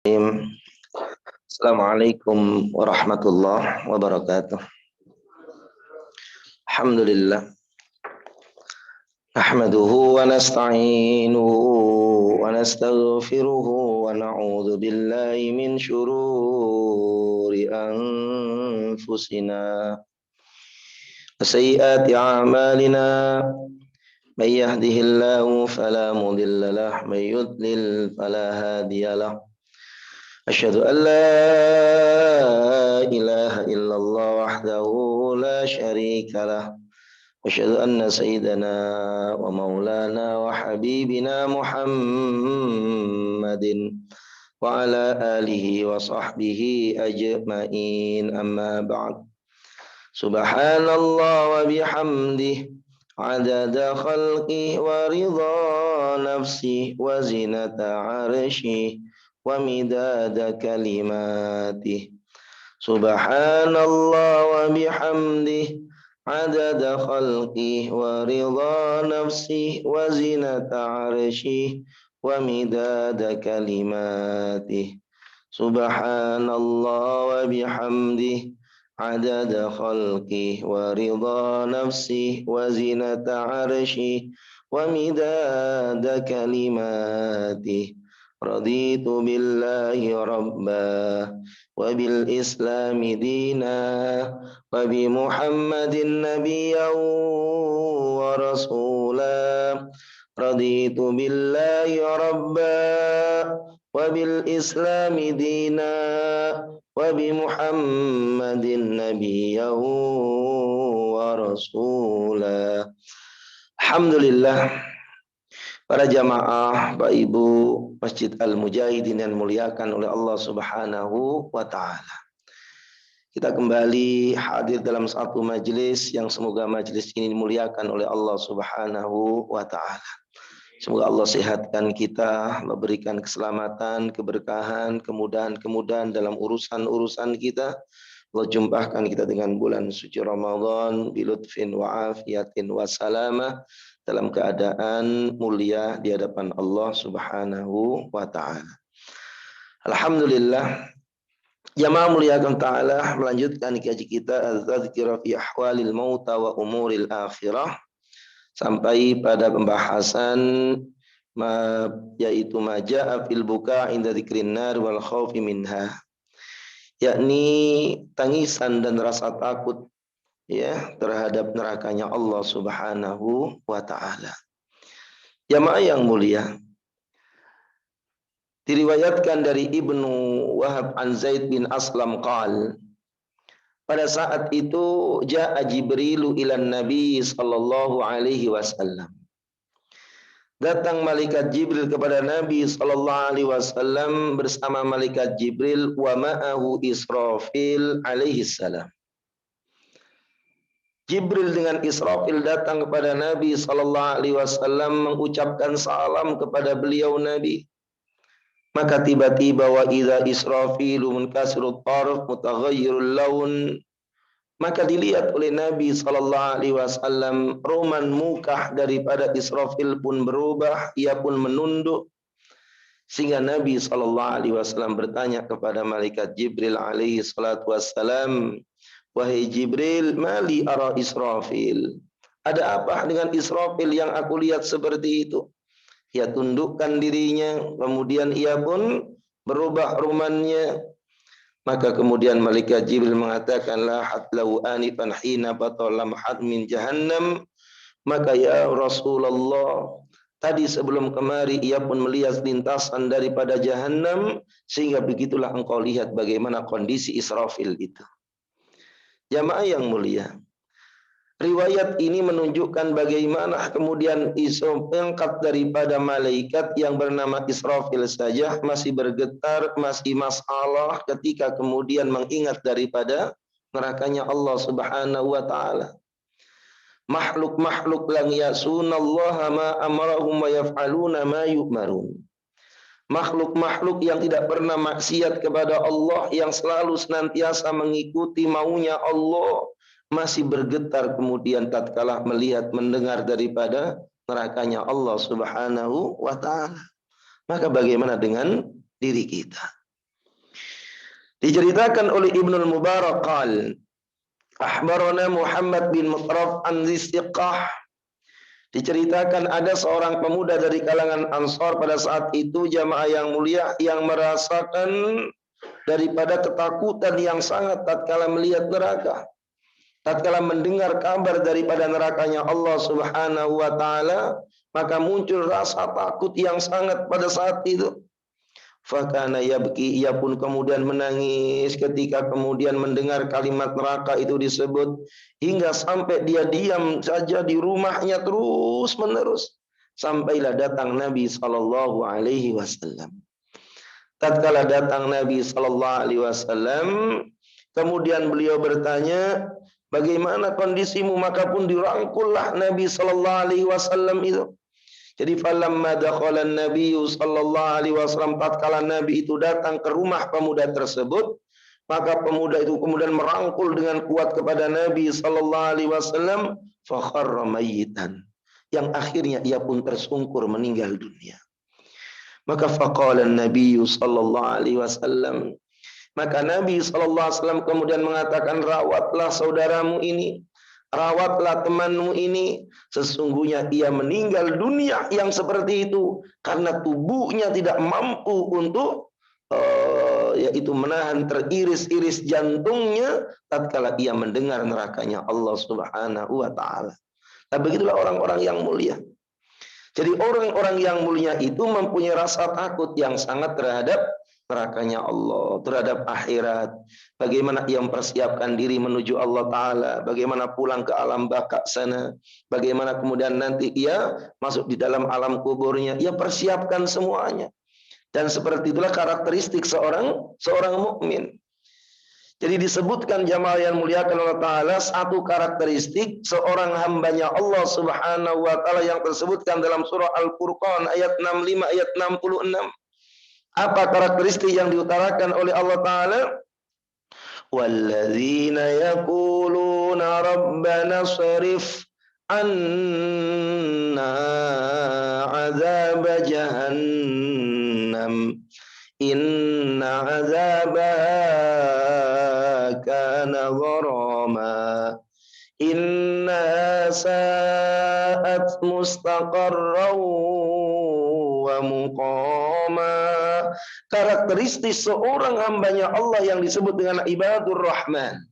Assalamualaikum warahmatullahi wabarakatuh. Alhamdulillah. Nahmaduhu wa nasta'inuhu wa nastaghfiruhu wa na'udzu billahi min syururi anfusina wa sayyiati a'malina. May yahdihillahu fala mudilla lahu, may yudlil fala hadiya lahu. Asyhadu an la ilaha illallah wahdahu la syarika lah. Asyhadu anna sayyidana wa maulana wa habibina Muhammadin wa ala alihi wa sahbihi ajma'in, amma ba'd. Subhanallah wa bihamdihi adada khalqihi wa ridha nafsihi wa zinata 'arsyihi wa midada kalimatihi. Subhanallah wa bihamdihi adada khalqihi wa ridha nafsihi wa zinata 'arsyihi wa midada kalimatihi. Subhanallah wa bihamdihi adada khalqihi wa ridha nafsihi wa zinata 'arsyihi wa midada kalimatihi. Raditu billahi rabba wa bil islami dina wa bi Muhammadin nabiyyan wa rasula. Raditu billahi rabba wa bil islami dina wa bi Muhammadin nabiyyan wa rasula. Alhamdulillah. Para jamaah, Bapak Ibu Masjid Al-Mujahidin yang muliakan oleh Allah Subhanahu wa taala. Kita kembali hadir dalam satu majelis yang semoga majelis ini dimuliakan oleh Allah Subhanahu wa taala. Semoga Allah sehatkan kita, memberikan keselamatan, keberkahan, kemudahan-kemudahan dalam urusan-urusan kita. Allah jumpahkan kita dengan bulan suci Ramadan bilutfin wa afiyatin wa salamah, dalam keadaan mulia di hadapan Allah Subhanahu wa taala. Alhamdulillah. Jamaah muliakan taala, melanjutkan kaji kita Az-Zadzkirah fi Ahwalil Mauta wa Umuril Akhirah sampai pada pembahasan yaitu maja'a fil buka' inda dzikrin nar wal khaufi minha, yakni tangisan dan rasa takut terhadap nerakanya Allah Subhanahu wa taala. Jamaah yang mulia, diriwayatkan dari Ibnu Wahab an Zaid bin Aslam qal, pada saat itu ja'a Jibrilu ilan Nabi sallallahu alaihi wasallam. Datang malaikat Jibril kepada Nabi sallallahu alaihi wasallam bersama malaikat Jibril wa ma'ahu Israfil alaihi salam. Jibril dengan Israfil datang kepada Nabi sallallahu alaihi wasallam mengucapkan salam kepada beliau Nabi. Maka tiba-tiba wa idza Israfilu munkasirut tarf mutaghayyirul laun, maka dilihat oleh Nabi sallallahu alaihi wasallam roman muka daripada Israfil pun berubah, ia pun menunduk, sehingga Nabi sallallahu alaihi wasallam bertanya kepada malaikat Jibril alaihi salatu wassalam, wahai Jibril, mali ara Israfil, ada apa dengan Israfil yang aku lihat seperti itu? Ia tundukkan dirinya, kemudian ia pun berubah rumannya. Maka kemudian malaikat Jibril mengatakan, la hatlau anifan hina batala mahad min jahannam. Maka ya Rasulullah, tadi sebelum kemari ia pun melihat lintasan daripada jahannam, sehingga begitulah engkau lihat bagaimana kondisi Israfil itu. Jamaah yang mulia, riwayat ini menunjukkan bagaimana kemudian angkat daripada malaikat yang bernama Israfil saja masih bergetar, masih masalah ketika kemudian mengingat daripada nerakanya Allah Subhanahu wa taala. Makhluk-makhluk lang yasunallaha ma amarahum wa yaf'aluna ma yu'marun. Makhluk-makhluk yang tidak pernah maksiat kepada Allah, yang selalu senantiasa mengikuti maunya Allah, masih bergetar kemudian tatkala melihat mendengar daripada nerakanya Allah Subhanahu wa taala. Maka bagaimana dengan diri kita? Diceritakan oleh Ibnul Mubarak qal akhbarana Muhammad bin Mutraf an Zistiqah. Diceritakan ada seorang pemuda dari kalangan Ansar pada saat itu, jamaah yang mulia, yang merasakan daripada ketakutan yang sangat tatkala melihat neraka, tatkala mendengar kabar daripada nerakanya Allah Subhanahu wa taala, maka muncul rasa takut yang sangat pada saat itu. Fakana yabki, ia pun kemudian menangis ketika kemudian mendengar kalimat neraka itu disebut, hingga sampai dia diam saja di rumahnya terus menerus, sampailah datang Nabi sallallahu alaihi wasallam. Tatkala datang Nabi sallallahu alaihi wasallam, kemudian beliau bertanya, bagaimana kondisimu? Maka pun dirangkullah Nabi sallallahu alaihi wasallam itu. Jadi falamma dakhala an-nabiy sallallahu alaihi wasallam, tatkala Nabi itu datang ke rumah pemuda tersebut, maka pemuda itu kemudian merangkul dengan kuat kepada Nabi sallallahu alaihi wasallam, fa kharra mayyitan, yang akhirnya ia pun tersungkur meninggal dunia. Maka faqala an-nabiy sallallahu alaihi wasallam, maka Nabi sallallahu alaihi wasallam kemudian mengatakan, rawatlah saudaramu ini, rawatlah temanmu ini, sesungguhnya ia meninggal dunia yang seperti itu karena tubuhnya tidak mampu untuk yaitu menahan teriris-iris jantungnya tatkala ia mendengar nerakanya Allah Subhanahu wa taala. Nah, begitulah orang-orang yang mulia. Jadi orang-orang yang mulia itu mempunyai rasa takut yang sangat terhadap nerakanya Allah, terhadap akhirat. Bagaimana ia mempersiapkan diri menuju Allah Ta'ala, bagaimana pulang ke alam baka sana, bagaimana kemudian nanti ia masuk di dalam alam kuburnya, ia persiapkan semuanya. Dan seperti itulah karakteristik seorang mukmin. Jadi disebutkan jamaah yang muliakan Allah Ta'ala, satu karakteristik seorang hambanya Allah Subhanahu wa Ta'ala yang tersebutkan dalam surah Al-Furqan ayat 65 ayat 66. Apa karakteristik yang diutarakan oleh Allah Ta'ala? Walladzina yaquluna rabbana sharif anna azab jahannam inna azabaha kana gharama inna sa'at mustaqarran wa muqama. Karakteristik seorang hambanya Allah yang disebut dengan ibadur rahman,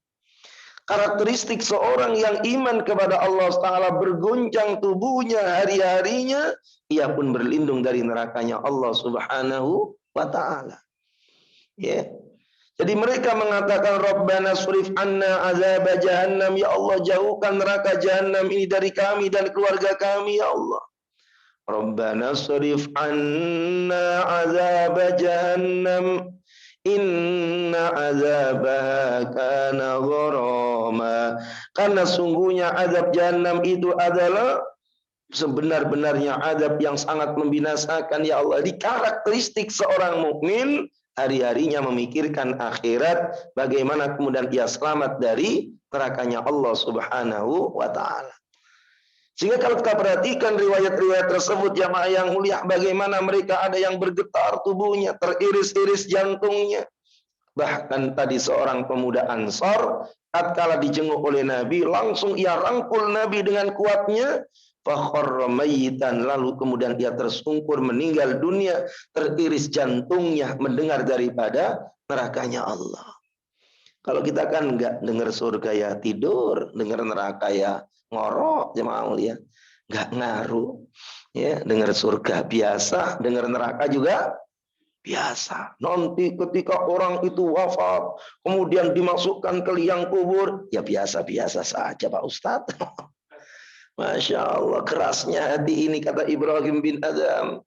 karakteristik seorang yang iman kepada Allah Ta'ala, bergoncang tubuhnya hari-harinya, ia pun berlindung dari nerakanya Allah Subhanahu wa Ta'ala. Ya. Jadi mereka mengatakan Rabbana surif anna azab jahannam, ya Allah jauhkan neraka jahannam ini dari kami dan keluarga kami ya Allah. Rabbana surif anna azab jahannam inna azabaha kana gharama. Karena sungguhnya azab jahannam itu adalah sebenar-benarnya azab yang sangat membinasakan ya Allah. Di karakteristik seorang mukmin, hari-harinya memikirkan akhirat, bagaimana kemudian ia selamat dari nerakanya Allah Subhanahu wa Ta'ala. Sehingga kalau kita perhatikan riwayat-riwayat tersebut jamaah yang mulia, bagaimana mereka ada yang bergetar tubuhnya, teriris-iris jantungnya. Bahkan tadi seorang pemuda Ansar, tatkala dijenguk oleh Nabi, langsung ia rangkul Nabi dengan kuatnya, fakharra mayyitan, lalu kemudian ia tersungkur meninggal dunia, teriris jantungnya mendengar daripada nerakanya Allah. Kalau kita kan enggak dengar surga ya tidur, dengar neraka ya ngorok, jemaah mulia, enggak ngaruh. Ya, dengar surga biasa, dengar neraka juga biasa. Nanti ketika orang itu wafat, kemudian dimasukkan ke liang kubur, ya biasa-biasa saja Pak Ustadz. Masya Allah, kerasnya hati ini, kata Ibrahim bin Adham.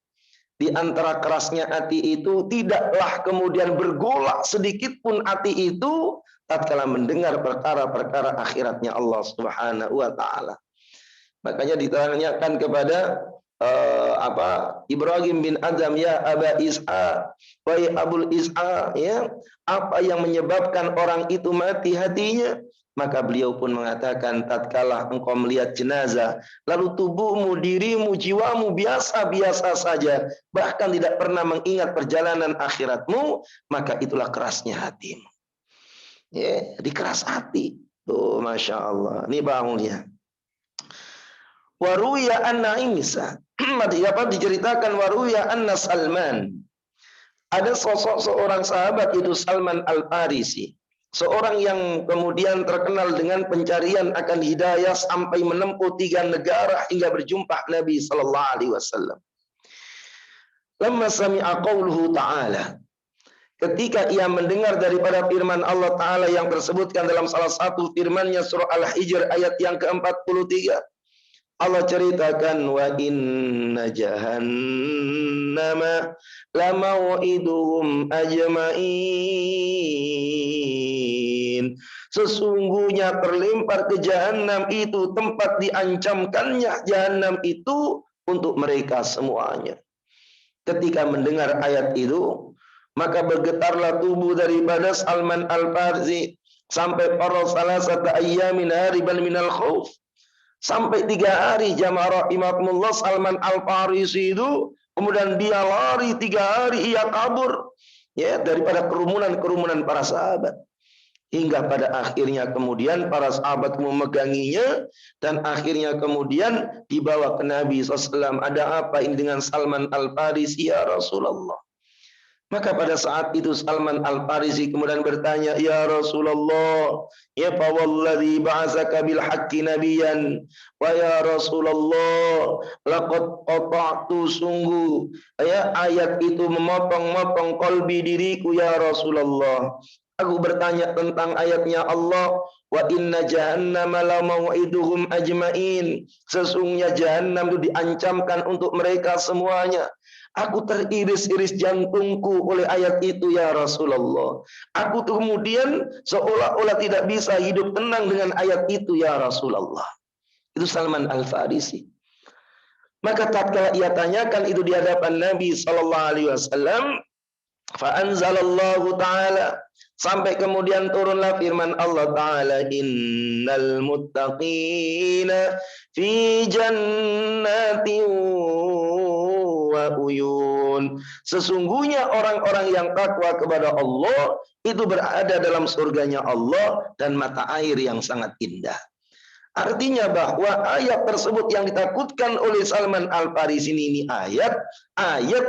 Di antara kerasnya hati itu, tidaklah kemudian bergolak sedikit pun hati itu tatkala mendengar perkara-perkara akhiratnya Allah Subhanahu wa Ta'ala. Makanya ditanyakan kepada Ibrahim bin Adham, ya Aba Is'a, wahai Abul Is'a, ya, apa yang menyebabkan orang itu mati hatinya? Maka beliau pun mengatakan, tatkala engkau melihat jenazah, lalu tubuhmu, dirimu, jiwamu biasa-biasa saja, bahkan tidak pernah mengingat perjalanan akhiratmu, maka itulah kerasnya hatimu. Ya, dikeras hati. Tuh, Masya Allah. Ini bangunnya. Waruya anna Isa. Diceritakan waruya anna Salman. Ada sosok seorang sahabat itu Salman Al-Farisi. Seorang yang kemudian terkenal dengan pencarian akan hidayah sampai menempuh 3 negara hingga berjumpa Nabi sallallahu alaihi wasallam. Lamma sami'a qauluhu ta'ala. Ketika ia mendengar daripada firman Allah Ta'ala yang tersebutkan dalam salah satu firman-Nya surah Al-Hijr ayat yang ke-43. Allah ceritakan wa inna jahannama lamau'iduhum ajma'in. Sesungguhnya terlempar ke jahanam itu tempat diancamkannya jahanam itu untuk mereka semuanya. Ketika mendengar ayat itu, maka bergetarlah tubuh daripada Salman Al-Farisi sampai para salasata ayyamin hariban minal khauf. Sampai 3 hari jamaah rahimakumullah Salman Al-Farisi itu kemudian dia lari 3 hari ia kabur ya daripada kerumunan para sahabat. Hingga pada akhirnya kemudian para sahabat memeganginya dan akhirnya kemudian dibawa ke Nabi SAW. Ada apa ini dengan Salman Al-Farisi ya Rasulullah? Maka pada saat itu Salman Al-Farisi kemudian bertanya, ya Rasulullah, ya fa wallazi ba'atsaka bil haqqi nabiyyan, wa ya Rasulullah, laqad qata'tu sungguh ya ayat itu memotong-motong qalbi diriku ya Rasulullah. Aku bertanya tentang ayatnya Allah, wa inna jahannama la mau'iduhum ajmain. Sesungguhnya jahannam itu diancamkan untuk mereka semuanya. Aku teriris-iris jantungku oleh ayat itu ya Rasulullah. Aku kemudian seolah-olah tidak bisa hidup tenang dengan ayat itu ya Rasulullah. Itu Salman Al-Farisi. Maka tatkala ia tanyakan itu di hadapan Nabi sallallahu alaihi wasallam, fa anzalallahu ta'ala, sampai kemudian turunlah firman Allah Ta'ala, innal muttaqina fi jannatin wa uyun. Sesungguhnya orang-orang yang takwa kepada Allah itu berada dalam surganya Allah dan mata air yang sangat indah. Artinya bahwa ayat tersebut yang ditakutkan oleh Salman Al-Farisi ini ayat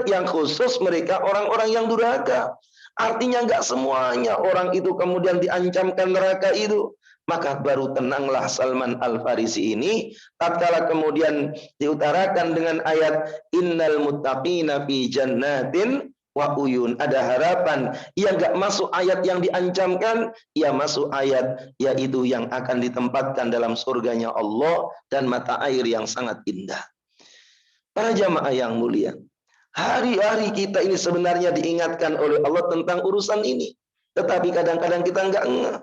yang khusus mereka orang-orang yang durhaka. Artinya enggak semuanya orang itu kemudian diancamkan neraka itu. Maka baru tenanglah Salman Al-Farisi ini tatkala kemudian diutarakan dengan ayat innal muttaqina fi jannatin wa uyun. Ada harapan. Ia enggak masuk ayat yang diancamkan, ia masuk ayat yaitu yang akan ditempatkan dalam surganya Allah dan mata air yang sangat indah. Para jamaah yang mulia, hari-hari kita ini sebenarnya diingatkan oleh Allah tentang urusan ini. Tetapi kadang-kadang kita enggak ngeh.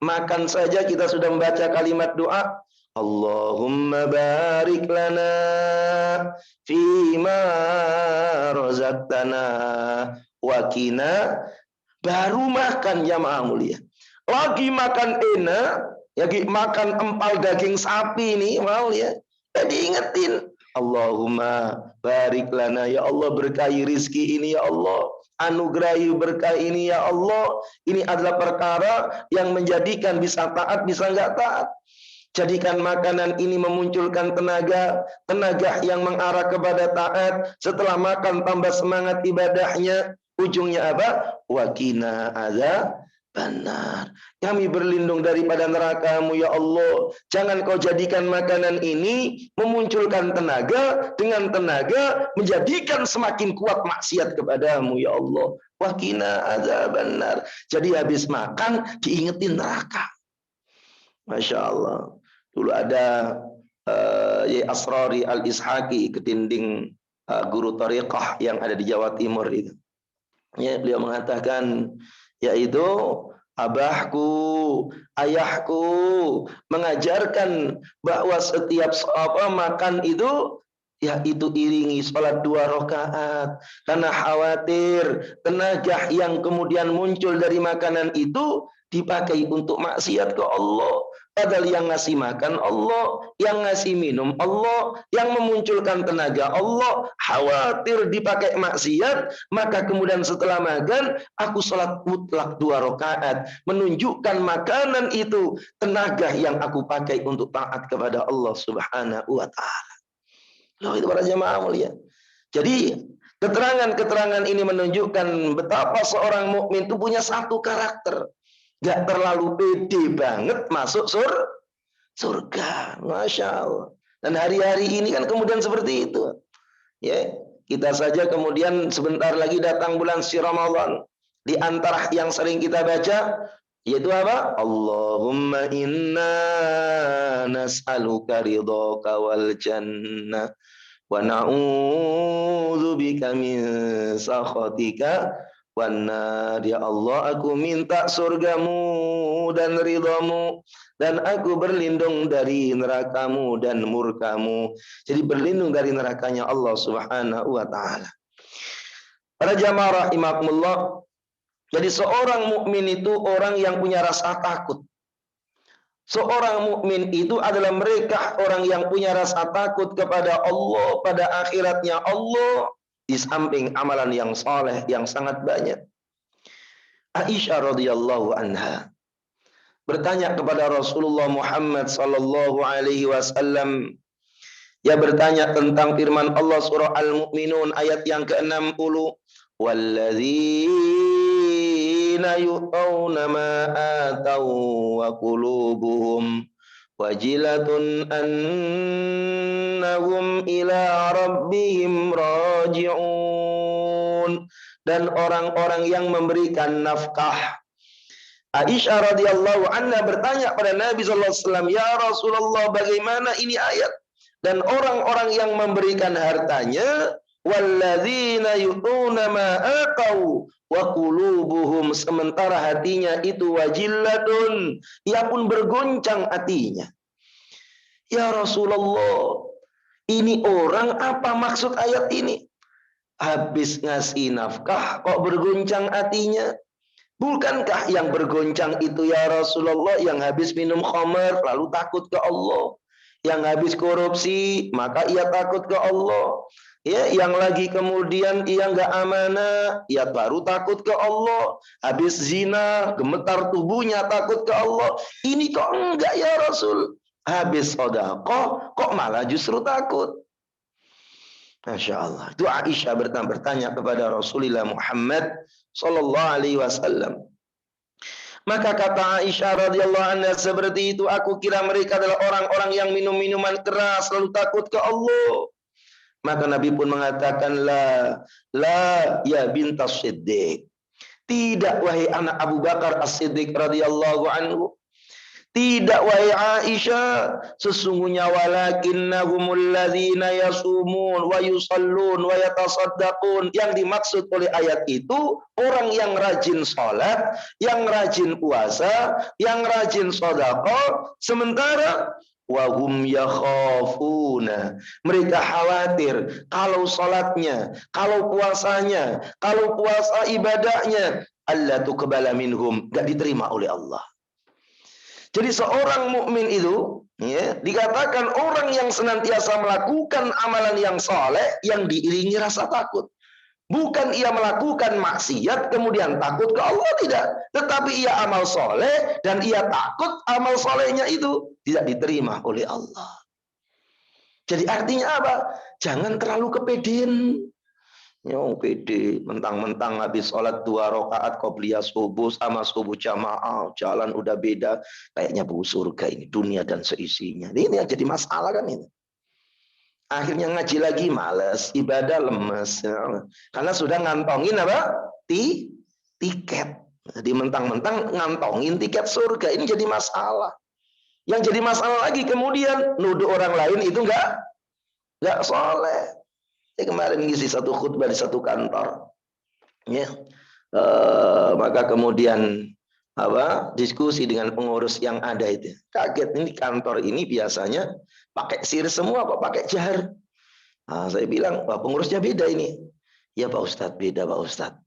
Makan saja kita sudah membaca kalimat doa, Allahumma barik lana fima razaqtana wa qina. Baru makan jamaah mulia. Lagi makan enak, lagi makan empal daging sapi ini, mau ya. Jadi ingetin, Allahumma barik lana, ya Allah berkahi rizki ini ya Allah. Anugerahi berkah ini ya Allah. Ini adalah perkara yang menjadikan bisa taat, bisa enggak taat. Jadikan makanan ini memunculkan tenaga yang mengarah kepada taat. Setelah makan tambah semangat ibadahnya. Ujungnya apa? Waqina adzabannar. Benar. Kami berlindung daripada neraka-Mu ya Allah. Jangan Kau jadikan makanan ini memunculkan tenaga, dengan tenaga menjadikan semakin kuat maksiat kepada-Mu ya Allah. Waqina adzabannar. Jadi habis makan diingetin neraka. Masya Allah. Dulu ada Yai Asrari Al-Ishaqi, ketinding guru tariqah yang ada di Jawa Timur itu. Ya, beliau mengatakan yaitu abahku, ayahku mengajarkan bahwa setiap makan itu yaitu iringi sholat 2 rakaat karena khawatir tenaga yang kemudian muncul dari makanan itu dipakai untuk maksiat ke Allah. Padahal yang ngasih makan Allah, yang ngasih minum Allah, yang memunculkan tenaga Allah. Khawatir dipakai maksiat, maka kemudian setelah makan, aku sholat mutlak 2 rakaat. Menunjukkan makanan itu tenaga yang aku pakai untuk taat kepada Allah Subhanahu wa Ta'ala. Loh, itu para jamaah mulia. Jadi keterangan-keterangan ini menunjukkan betapa seorang mukmin itu punya satu karakter. Gak terlalu pede banget masuk surga. Masya Allah. Dan hari-hari ini kan kemudian seperti itu. Ya, kita saja kemudian sebentar lagi datang bulan si Ramadan. Di antara yang sering kita baca yaitu apa? Allahumma inna nas'aluka ridhaka wal jannah wa na'udzubika min sakhatika wan nar. Ya Allah, aku minta surgamu dan ridhamu, dan aku berlindung dari nerakamu dan murkamu. Jadi berlindung dari nerakanya Allah Subhanahu wa Ta'ala. Para jamaah rahimakumullah, jadi seorang mukmin itu orang yang punya rasa takut. Seorang mukmin itu adalah mereka orang yang punya rasa takut kepada Allah pada akhiratnya Allah, di samping amalan yang saleh yang sangat banyak. Aisyah radhiyallahu anha bertanya kepada Rasulullah Muhammad sallallahu alaihi wasallam. Ia bertanya tentang firman Allah surah Al-Mu'minun ayat yang ke-60. Walladzina yu'tawna ma ataw wa qulubuhum wajilatun annahum ila rabbihim raji'un. Dan orang-orang yang memberikan nafkah. Aisyah radhiyallahu anha bertanya pada Nabi sallallahu alaihi wasallam, "Ya Rasulullah, bagaimana ini ayat?" Dan orang-orang yang memberikan hartanya, walladzina yu'tuna ma atau wa qulubuhum, sementara hatinya itu wajillatun, ia pun bergoncang hatinya. Ya Rasulullah, ini orang apa maksud ayat ini? Habis ngasih nafkah kok bergoncang hatinya? Bukankah yang bergoncang itu ya Rasulullah yang habis minum khamar lalu takut ke Allah? Yang habis korupsi maka ia takut ke Allah. Ya, yang lagi kemudian ia enggak amanah, ia baru takut ke Allah. Habis zina, gemetar tubuhnya takut ke Allah. Ini kok enggak ya Rasul? Habis sedekah kok malah justru takut. Masya Allah. Itu Aisyah bertanya kepada Rasulullah Muhammad sallallahu alaihi wasallam. Maka kata Aisyah radhiyallahu anha, seperti itu aku kira mereka adalah orang-orang yang minum minuman keras lalu takut ke Allah. Maka Nabi pun mengatakan, la ya bintas Siddiq. Tidak wahai anak Abu Bakar As-Siddiq radhiyallahu anhu. Tidak wahai Aisyah, sesungguhnya walakinnahumul ladzina yasumun wa yusallun wa yatasaddaqun. Yang dimaksud oleh ayat itu orang yang rajin salat, yang rajin puasa, yang rajin sedekah, sementara wahum yakhafuna, mereka khawatir kalau salatnya, kalau puasanya, kalau puasa ibadahnya alla tuqbala minhum, enggak diterima oleh Allah. Jadi seorang mukmin itu ya, dikatakan orang yang senantiasa melakukan amalan yang saleh yang diiringi rasa takut. Bukan ia melakukan maksiat kemudian takut ke Allah, tidak. Tetapi ia amal saleh dan ia takut amal salehnya itu tidak diterima oleh Allah. Jadi artinya apa? Jangan terlalu kepedean. Yang pede, mentang-mentang habis sholat 2 rakaat qobliyah subuh sama subuh jamaah, jalan udah beda, kayaknya bu surga ini, dunia dan seisinya. Ini yang jadi masalah kan ini. Akhirnya ngaji lagi males, ibadah lemes, ya. Karena sudah ngantongin apa? Tiket. Jadi mentang-mentang ngantongin tiket surga, ini jadi masalah. Yang jadi masalah lagi kemudian nuduh orang lain itu enggak soleh. Kemarin ngisi satu khutbah di satu kantor, ya, maka kemudian diskusi dengan pengurus yang ada itu, kaget ini kantor ini biasanya pakai sir semua, kok pakai jar. Nah, saya bilang, wah pengurusnya beda ini. Ya Pak Ustadz, beda Pak Ustadz.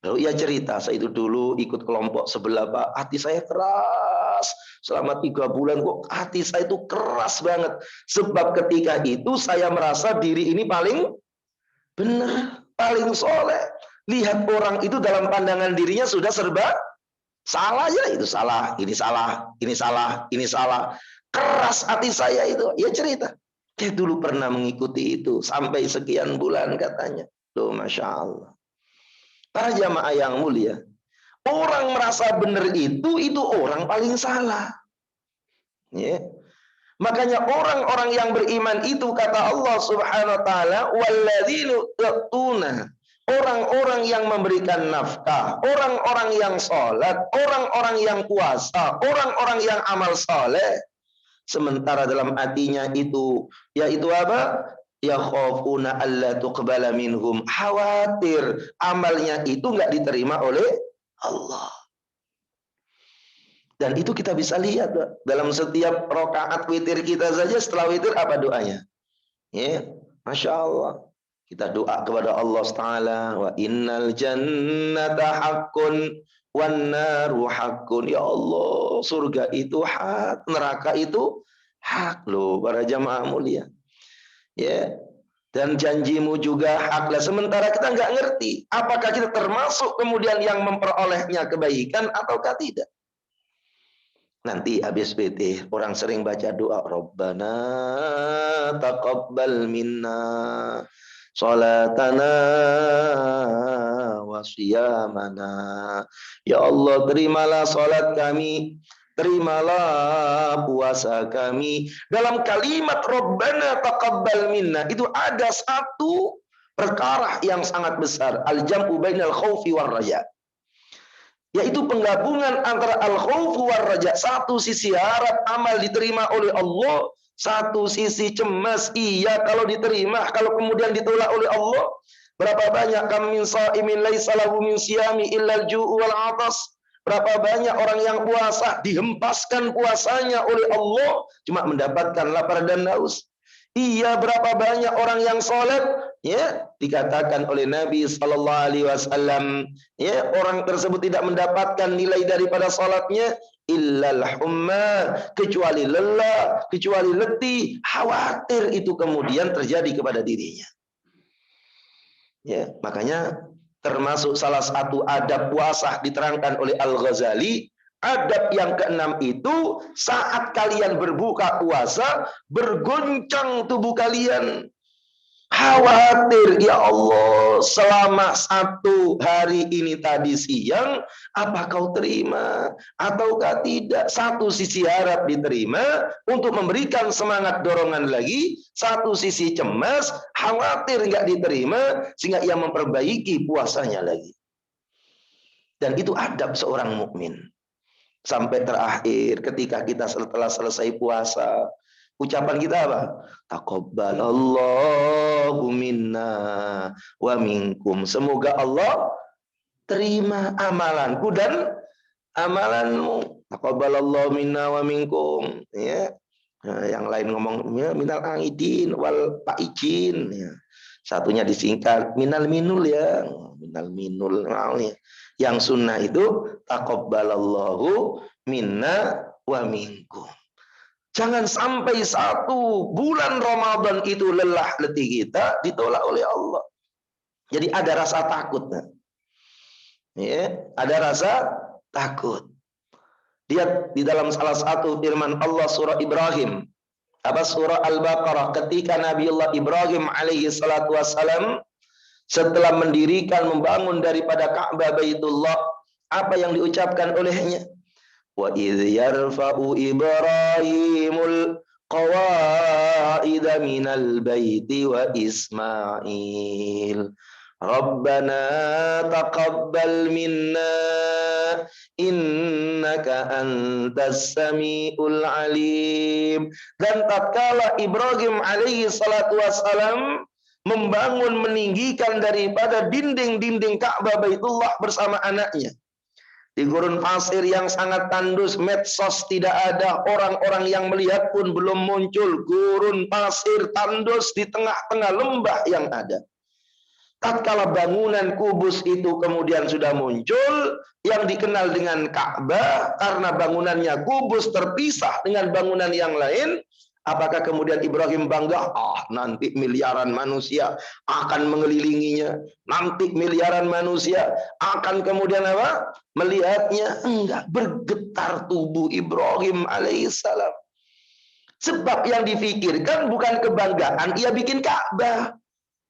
Lalu ia cerita, saya itu dulu ikut kelompok sebelah Pak, hati saya keras keras. Selama 3 bulan kok hati saya itu keras banget. Sebab ketika itu saya merasa diri ini paling benar, paling soleh. Lihat orang itu dalam pandangan dirinya sudah serba salah aja. Itu salah, ini salah, ini salah, ini salah. Keras hati saya itu. Ya cerita. Dia dulu pernah mengikuti itu sampai sekian bulan katanya. Loh, Masya Allah. Para jamaah yang mulia, orang merasa benar itu orang paling salah. Ya. Makanya orang-orang yang beriman itu kata Allah Subhanahu wa taala, walladzina yu'tuna, orang-orang yang memberikan nafkah, orang-orang yang sholat, orang-orang yang puasa, orang-orang yang amal soleh. Sementara dalam hatinya itu, yaitu apa? Ya khafuna alla tuqbala minhum, khawatir amalnya itu nggak diterima oleh Allah. Dan itu kita bisa lihat dalam setiap rakaat witir kita saja. Setelah witir apa doanya? Ya, Masya Allah. Kita doa kepada Allah Taala, wa innal jannata haqqun wan naru haqqun. Ya Allah, surga itu hak, neraka itu hak loh para jamaah mulia. Ya. Dan janjimu juga hak. Lah sementara kita nggak ngerti apakah kita termasuk kemudian yang memperolehnya kebaikan ataukah tidak. Nanti habis PT orang sering baca doa Rabbana taqabbal minna salatana wa siyamana. Ya Allah, terimalah salat kami, terimalah puasa kami. Dalam kalimat Rabbana taqabbal minna itu ada satu perkara yang sangat besar, al-jam'u bainal khaufi war raja. Yaitu penggabungan antara al-khawfu war raja. Satu sisi harap amal diterima oleh Allah, satu sisi cemas, iya kalau diterima, kalau kemudian ditolak oleh Allah. Berapa banyak kam min shaimin laisa lahu min siyami illal ju'u wal 'atas. Berapa banyak orang yang puasa dihempaskan puasanya oleh Allah cuma mendapatkan lapar dan haus. Iya, berapa banyak orang yang sholat, ya dikatakan oleh Nabi Sallallahu Alaihi Wasallam, ya orang tersebut tidak mendapatkan nilai daripada sholatnya, illal humma, kecuali lelah, kecuali letih, khawatir itu kemudian terjadi kepada dirinya. Ya, makanya termasuk salah satu adab puasa diterangkan oleh Al-Ghazali. Adab yang keenam itu saat kalian berbuka puasa, bergoncang tubuh kalian. Khawatir, ya Allah, selama 1 hari ini tadi siang, apa kau terima ataukah tidak? Satu sisi harap diterima untuk memberikan semangat dorongan lagi, satu sisi cemas, khawatir nggak diterima, sehingga ia memperbaiki puasanya lagi. Dan itu adab seorang mukmin. Sampai terakhir ketika kita setelah selesai puasa, ucapan kita apa? Taqabbalallahu minna wa minkum. Semoga Allah terima amalanku dan amalanmu. Taqabbalallahu minna wa minkum. Ya. Nah, yang lain ngomong ya, minal aidin wal faizin. Ya. Satunya disingkat minal minul ya. Minal minul. Ya. Yang sunnah itu taqabbalallahu minna wa minkum. Jangan sampai 1 bulan Ramadan itu lelah letih kita ditolak oleh Allah. Jadi ada rasa takut. Ya, ada rasa takut. Lihat di dalam salah satu firman Allah surah Ibrahim, apa surah Al-Baqarah, ketika Nabiullah Ibrahim alaihi salatu wassalam setelah mendirikan, membangun daripada Ka'bah Baitullah, apa yang diucapkan olehnya? Wa idh yarfa'u Ibrahimul qawaida minal baiti wa Ismail. Rabbana taqabbal minna innaka antas samiul alim. Dan tatkala Ibrahim alaihi salatu wassalam membangun, meninggikan daripada dinding-dinding Ka'bah Baitullah bersama anaknya. Di gurun pasir yang sangat tandus, medsos tidak ada, orang-orang yang melihat pun belum muncul. Gurun pasir tandus di tengah-tengah lembah yang ada. tatkala bangunan kubus itu kemudian sudah muncul yang dikenal dengan Ka'bah karena bangunannya kubus terpisah dengan bangunan yang lain, apakah kemudian Ibrahim bangga? Nanti miliaran manusia akan mengelilinginya, nanti miliaran manusia akan kemudian apa? Melihatnya. Enggak, bergetar tubuh Ibrahim alaihissalam. Sebab yang difikirkan bukan kebanggaan ia bikin Ka'bah.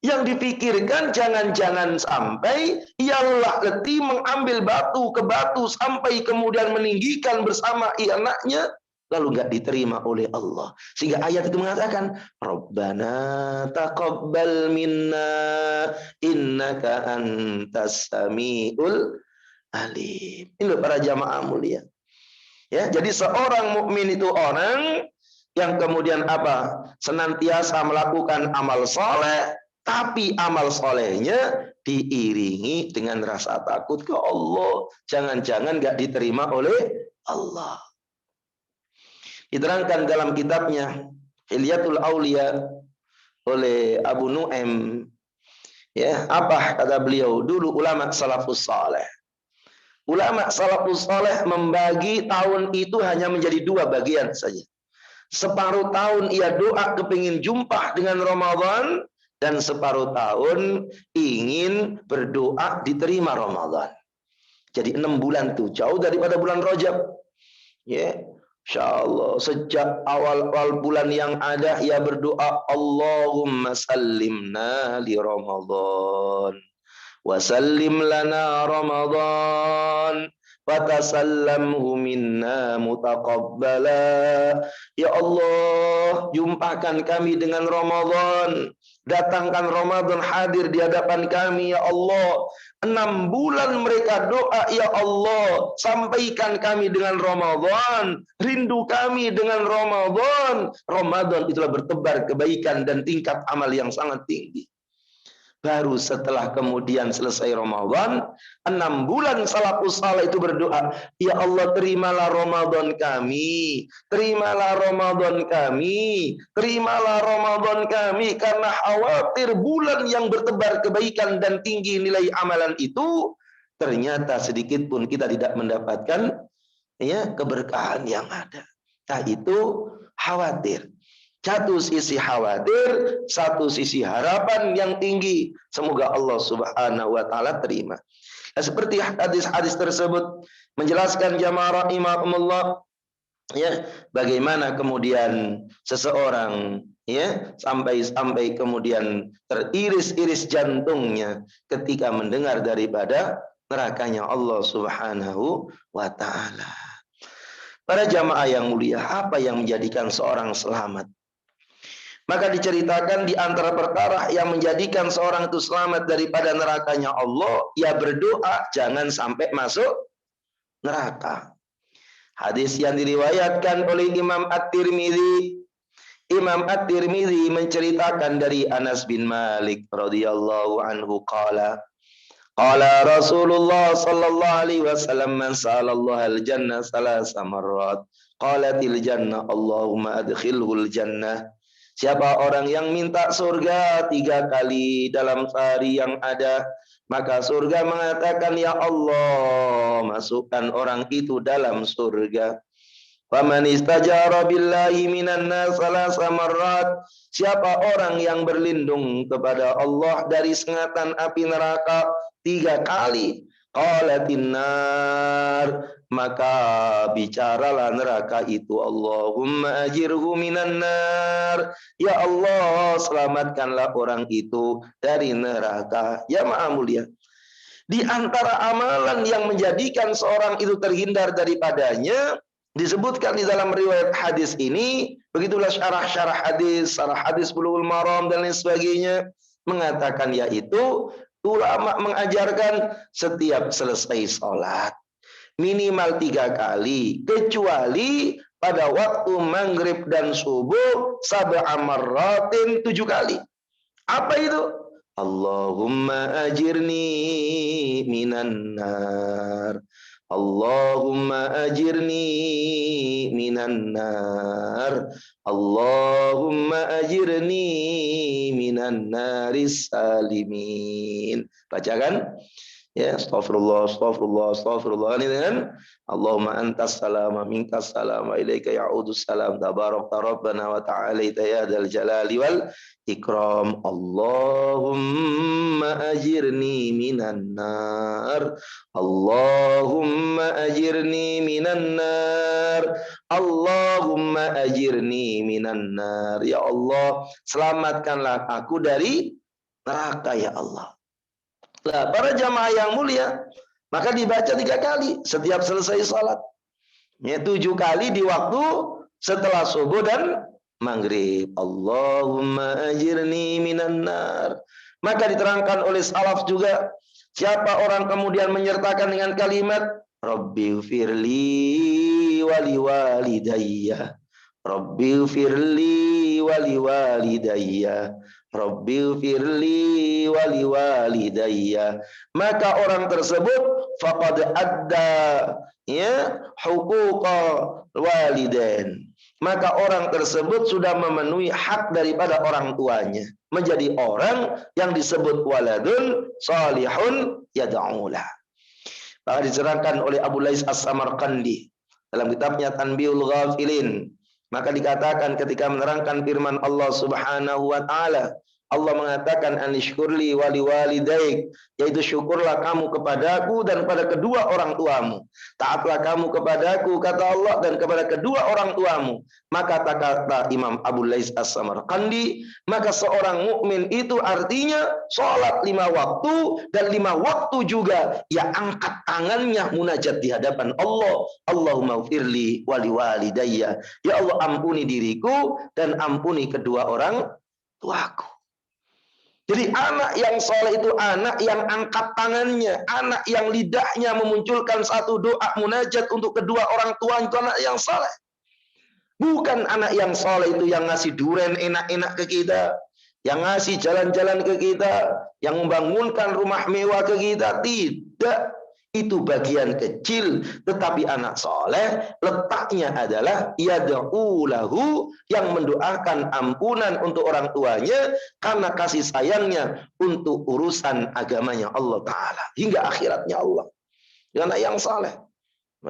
Yang difikirkan jangan-jangan sampai ialah letih mengambil batu ke batu sampai kemudian meninggikan bersama anaknya, lalu nggak diterima oleh Allah. Sehingga ayat itu mengatakan, Rabbana taqabbal minna innaka antas samiul alim. Ini loh para jamaah mulia. Ya, jadi seorang mukmin itu orang yang kemudian apa? Senantiasa melakukan amal soleh, tapi amal solehnya diiringi dengan rasa takut ke Allah. Jangan-jangan nggak diterima oleh Allah. Diterangkan dalam kitabnya Hilyatul Aulia oleh Abu Nu'aim. Ya, apa kata beliau? Dulu ulama salafus saleh. Ulama salafus saleh membagi tahun itu hanya menjadi 2 bagian saja. Separuh tahun ia doa kepingin jumpa dengan Ramadan, dan separuh tahun ingin berdoa diterima Ramadan. Jadi 6 bulan tuh jauh daripada bulan Rajab. Ya, insyaallah sejak awal bulan yang ada ia berdoa, Allahumma sallimna li Ramadan wa sallim lana Ramadan fatasallamhu minna mutaqabbala. Ya Allah, jumpakan kami dengan Ramadan. Datangkan Ramadan hadir di hadapan kami, ya Allah. 6 bulan mereka doa, ya Allah, sampaikan kami dengan Ramadan. Rindu kami dengan Ramadan. Ramadan itulah bertebar kebaikan dan tingkat amal yang sangat tinggi. Baru setelah kemudian selesai Ramadan, 6 bulan salafus saleh itu berdoa, ya Allah terimalah Ramadan kami, terimalah Ramadan kami, terimalah Ramadan kami, karena khawatir bulan yang bertebar kebaikan dan tinggi nilai amalan itu, ternyata sedikit pun kita tidak mendapatkan ya keberkahan yang ada. Nah itu khawatir. Satu sisi khawatir, satu sisi harapan yang tinggi. Semoga Allah Subhanahu wa taala terima. Nah, seperti hadis-hadis tersebut menjelaskan jamaah rahimakumullah, ya, bagaimana kemudian seseorang ya sampai kemudian teriris-iris jantungnya ketika mendengar daripada nerakanya Allah Subhanahu wa taala. Para jamaah yang mulia, apa yang menjadikan seorang selamat? Maka diceritakan di antara perkara yang menjadikan seorang itu selamat daripada nerakanya Allah, ia berdoa jangan sampai masuk neraka. Hadis yang diriwayatkan oleh Imam At-Tirmidzi. Imam At-Tirmidzi menceritakan dari Anas bin Malik radhiyallahu anhu qala Rasulullah sallallahu alaihi wasallam man sa'alallaha al-jannah salasa marrat qalatil jannah Allahumma adkhilhul jannah. Siapa orang yang minta surga 3 kali dalam sehari yang ada, maka surga mengatakan, ya Allah, masukkan orang itu dalam surga. Faman istajara billahi minan nas salasa marrat. Siapa orang yang berlindung kepada Allah dari sengatan api neraka 3 kali, qalatin nar, maka bicaralah neraka itu, Allahumma ajirhu minan nar, ya Allah selamatkanlah orang itu dari neraka. Ya maha mulia, di antara amalan yang menjadikan seorang itu terhindar daripadanya disebutkan di dalam riwayat hadis ini, begitulah syarah hadis Bulughul Maram dan lain sebagainya, mengatakan yaitu ulama mengajarkan setiap selesai sholat minimal 3 kali, kecuali pada waktu maghrib dan subuh sab'a marratin 7 kali. Apa itu? Allahumma ajirni minan nar Allahumma ajirni minan nar. Allahumma ajirni minan naris salimin. Bacakan. Ya, astagfirullah, astagfirullah, astagfirullah. Ini kan Allahumma antas salama minkas salama ilaika ya'udus salam tabarakta rabbana wa ta'alaita ya dzal jalali wal ikram. Allahumma ajirni minan nar. Allahumma ajirni minan nar. Allahumma ajirni minan nar. Ya Allah, selamatkanlah aku dari neraka ya Allah. Nah, para jamaah yang mulia, maka dibaca 3 kali setiap selesai salat. Ya, 7 kali di waktu setelah subuh dan maghrib. Allahumma ajirni minan nar. Maka diterangkan oleh salaf juga, siapa orang kemudian menyertakan dengan kalimat Rabbighfirli wali walidayya, Rabbighfirli wali walidayya, Rabbighfirli wali walidayya, maka orang tersebut faqad adda ya huquqa walidain, maka orang tersebut sudah memenuhi hak daripada orang tuanya, menjadi orang yang disebut waladun salihun yad'ulah. Maka dicerahkan oleh Abu Lais As-Samarqandi dalam kitabnya Tanbihul Ghafilin. Maka dikatakan ketika menerangkan firman Allah Subhanahu wa taala, Allah mengatakan anishkurli wali walidaik, yaitu syukurlah kamu kepadaku dan pada kedua orang tuamu. Taatlah kamu kepadaku, kata Allah, dan kepada kedua orang tuamu. Maka kata Imam Abu Lais As-Samarqandi, maka seorang mukmin itu artinya sholat 5 waktu, dan 5 waktu juga ia angkat tangannya munajat di hadapan Allah. Allahumma firli wali walidayya, ya Allah ampuni diriku dan ampuni kedua orang tuaku. Jadi anak yang soleh itu anak yang angkat tangannya, anak yang lidahnya memunculkan satu doa munajat untuk kedua orang tua, itu anak yang soleh. Bukan anak yang soleh itu yang ngasih duren enak-enak ke kita, yang ngasih jalan-jalan ke kita, yang membangunkan rumah mewah ke kita. Tidak. Itu bagian kecil, tetapi anak soleh letaknya adalah yad'u lahu, yang mendoakan ampunan untuk orang tuanya karena kasih sayangnya untuk urusan agamanya Allah Ta'ala hingga akhiratnya Allah. Anak yang soleh.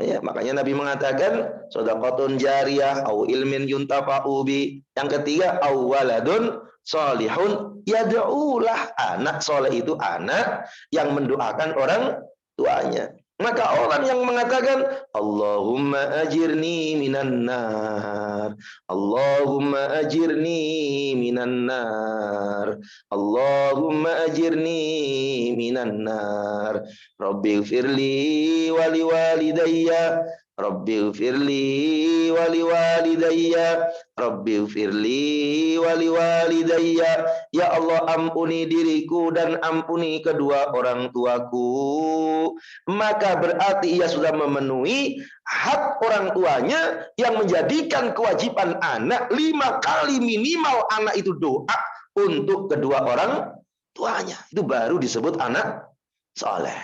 Ya, makanya Nabi mengatakan shadaqatun jariyah au ilmin yuntafa'u bi. Yang ketiga au waladun salihun yad'u lah. Anak soleh itu anak yang mendoakan orang tuanya. Maka orang yang mengatakan Allahumma ajirni minan nar, Allahumma ajirni minan nar, Allahumma ajirni minan nar, Rabbighfirli wali walidayya, Rabbighfirli wali walidayya, Rabbighfirli wali walidayya, ya Allah ampuni diriku dan ampuni kedua orang tuaku. Maka berarti ia sudah memenuhi hak orang tuanya, yang menjadikan kewajiban anak 5 kali minimal anak itu doa untuk kedua orang tuanya. Itu baru disebut anak soleh.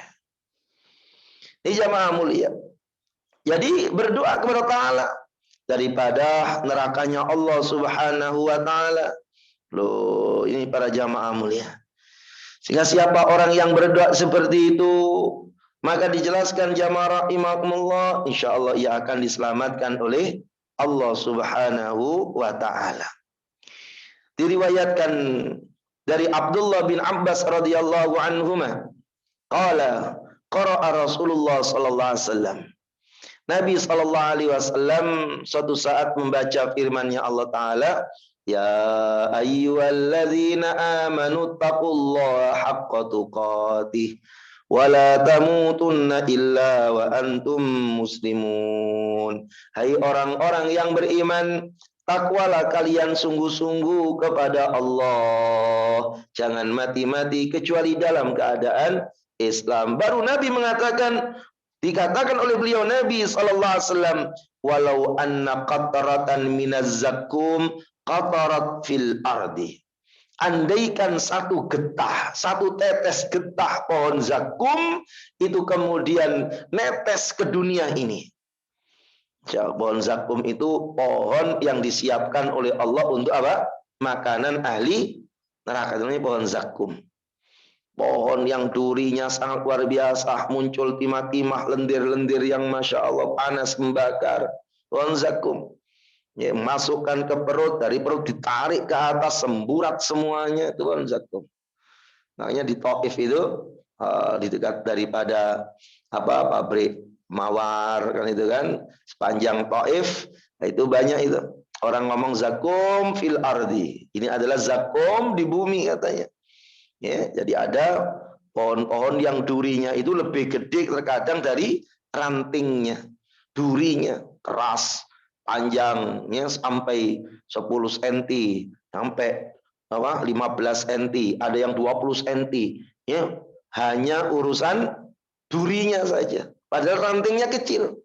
Ini jamaah mulia. Jadi berdoa kepada Ta'ala daripada nerakanya Allah Subhanahu wa Ta'ala. Loh, ini para jamaah mulia. Sehingga siapa orang yang berdoa seperti itu, maka dijelaskan jamaah rahimakumullah, insyaallah ia akan diselamatkan oleh Allah Subhanahu wa Ta'ala. Diriwayatkan dari Abdullah bin Abbas radhiyallahu anhuma, qala qara'a Rasulullah sallallahu alaihi wasallam. Nabi sallallahu alaihi wasallam suatu saat membaca firman-Nya Allah Ta'ala, ya ayyuhalladzina amanu taqullaha haqqa tuqatih wa la tamutunna illa wa antum muslimun. Hai orang-orang yang beriman, takwalah kalian sungguh-sungguh kepada Allah, jangan mati-mati kecuali dalam keadaan Islam. Baru Nabi mengatakan, dikatakan oleh beliau Nabi sallallahu alaihi wasallam, walau anna qataratan minaz zakum qatarat fil ardi. andaikan satu getah, satu tetes getah pohon zakum itu kemudian netes ke dunia ini. Pohon zakum itu pohon yang disiapkan oleh Allah untuk apa? Makanan ahli neraka. Namanya pohon zakum. Pohon yang durinya sangat luar biasa, muncul timah-timah, lendir-lendir yang masya Allah panas membakar. Pohon zakum. Ya, masukkan ke perut, dari perut ditarik ke atas, semburat semuanya, itu pohon zakum. Makanya di Taif itu di dekat daripada pabrik mawar kan itu kan, sepanjang Taif itu banyak itu orang ngomong zakum fil ardi. Ini adalah zakum di bumi katanya. Ya, jadi ada pohon-pohon yang durinya itu lebih gede terkadang dari rantingnya. Durinya keras, panjangnya sampai 10 cm, sampai 15 cm, ada yang 20 cm. Ya, hanya urusan durinya saja. Padahal rantingnya kecil.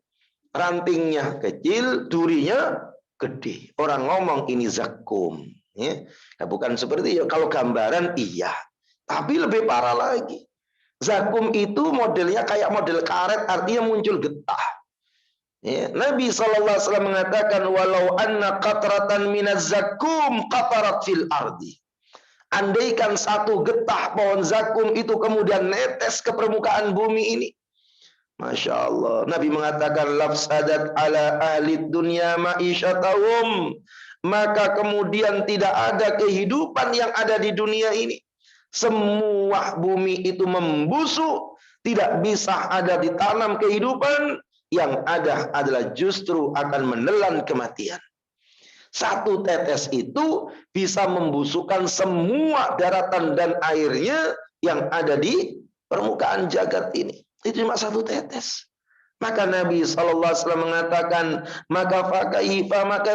Rantingnya kecil, durinya gede. Orang ngomong ini zakum. Ya. Nah, bukan seperti kalau gambaran iya. Tapi lebih parah lagi. Zakum itu modelnya kayak model karet, artinya muncul getah. Ya, Nabi SAW mengatakan walau anna qatratan minaz zakum qatarat fil ardi. Andaikan satu getah pohon zakum itu kemudian netes ke permukaan bumi ini. Masya Allah. Nabi mengatakan lafsadat ala ahli dunya ma'isyatahum. Maka kemudian tidak ada kehidupan yang ada di dunia ini. Semua bumi itu membusuk, tidak bisa ada ditanam kehidupan, yang ada adalah justru akan menelan kematian. Satu tetes itu bisa membusukkan semua daratan dan airnya yang ada di permukaan jagat ini. Itu cuma satu tetes. Maka Nabi SAW mengatakan, maka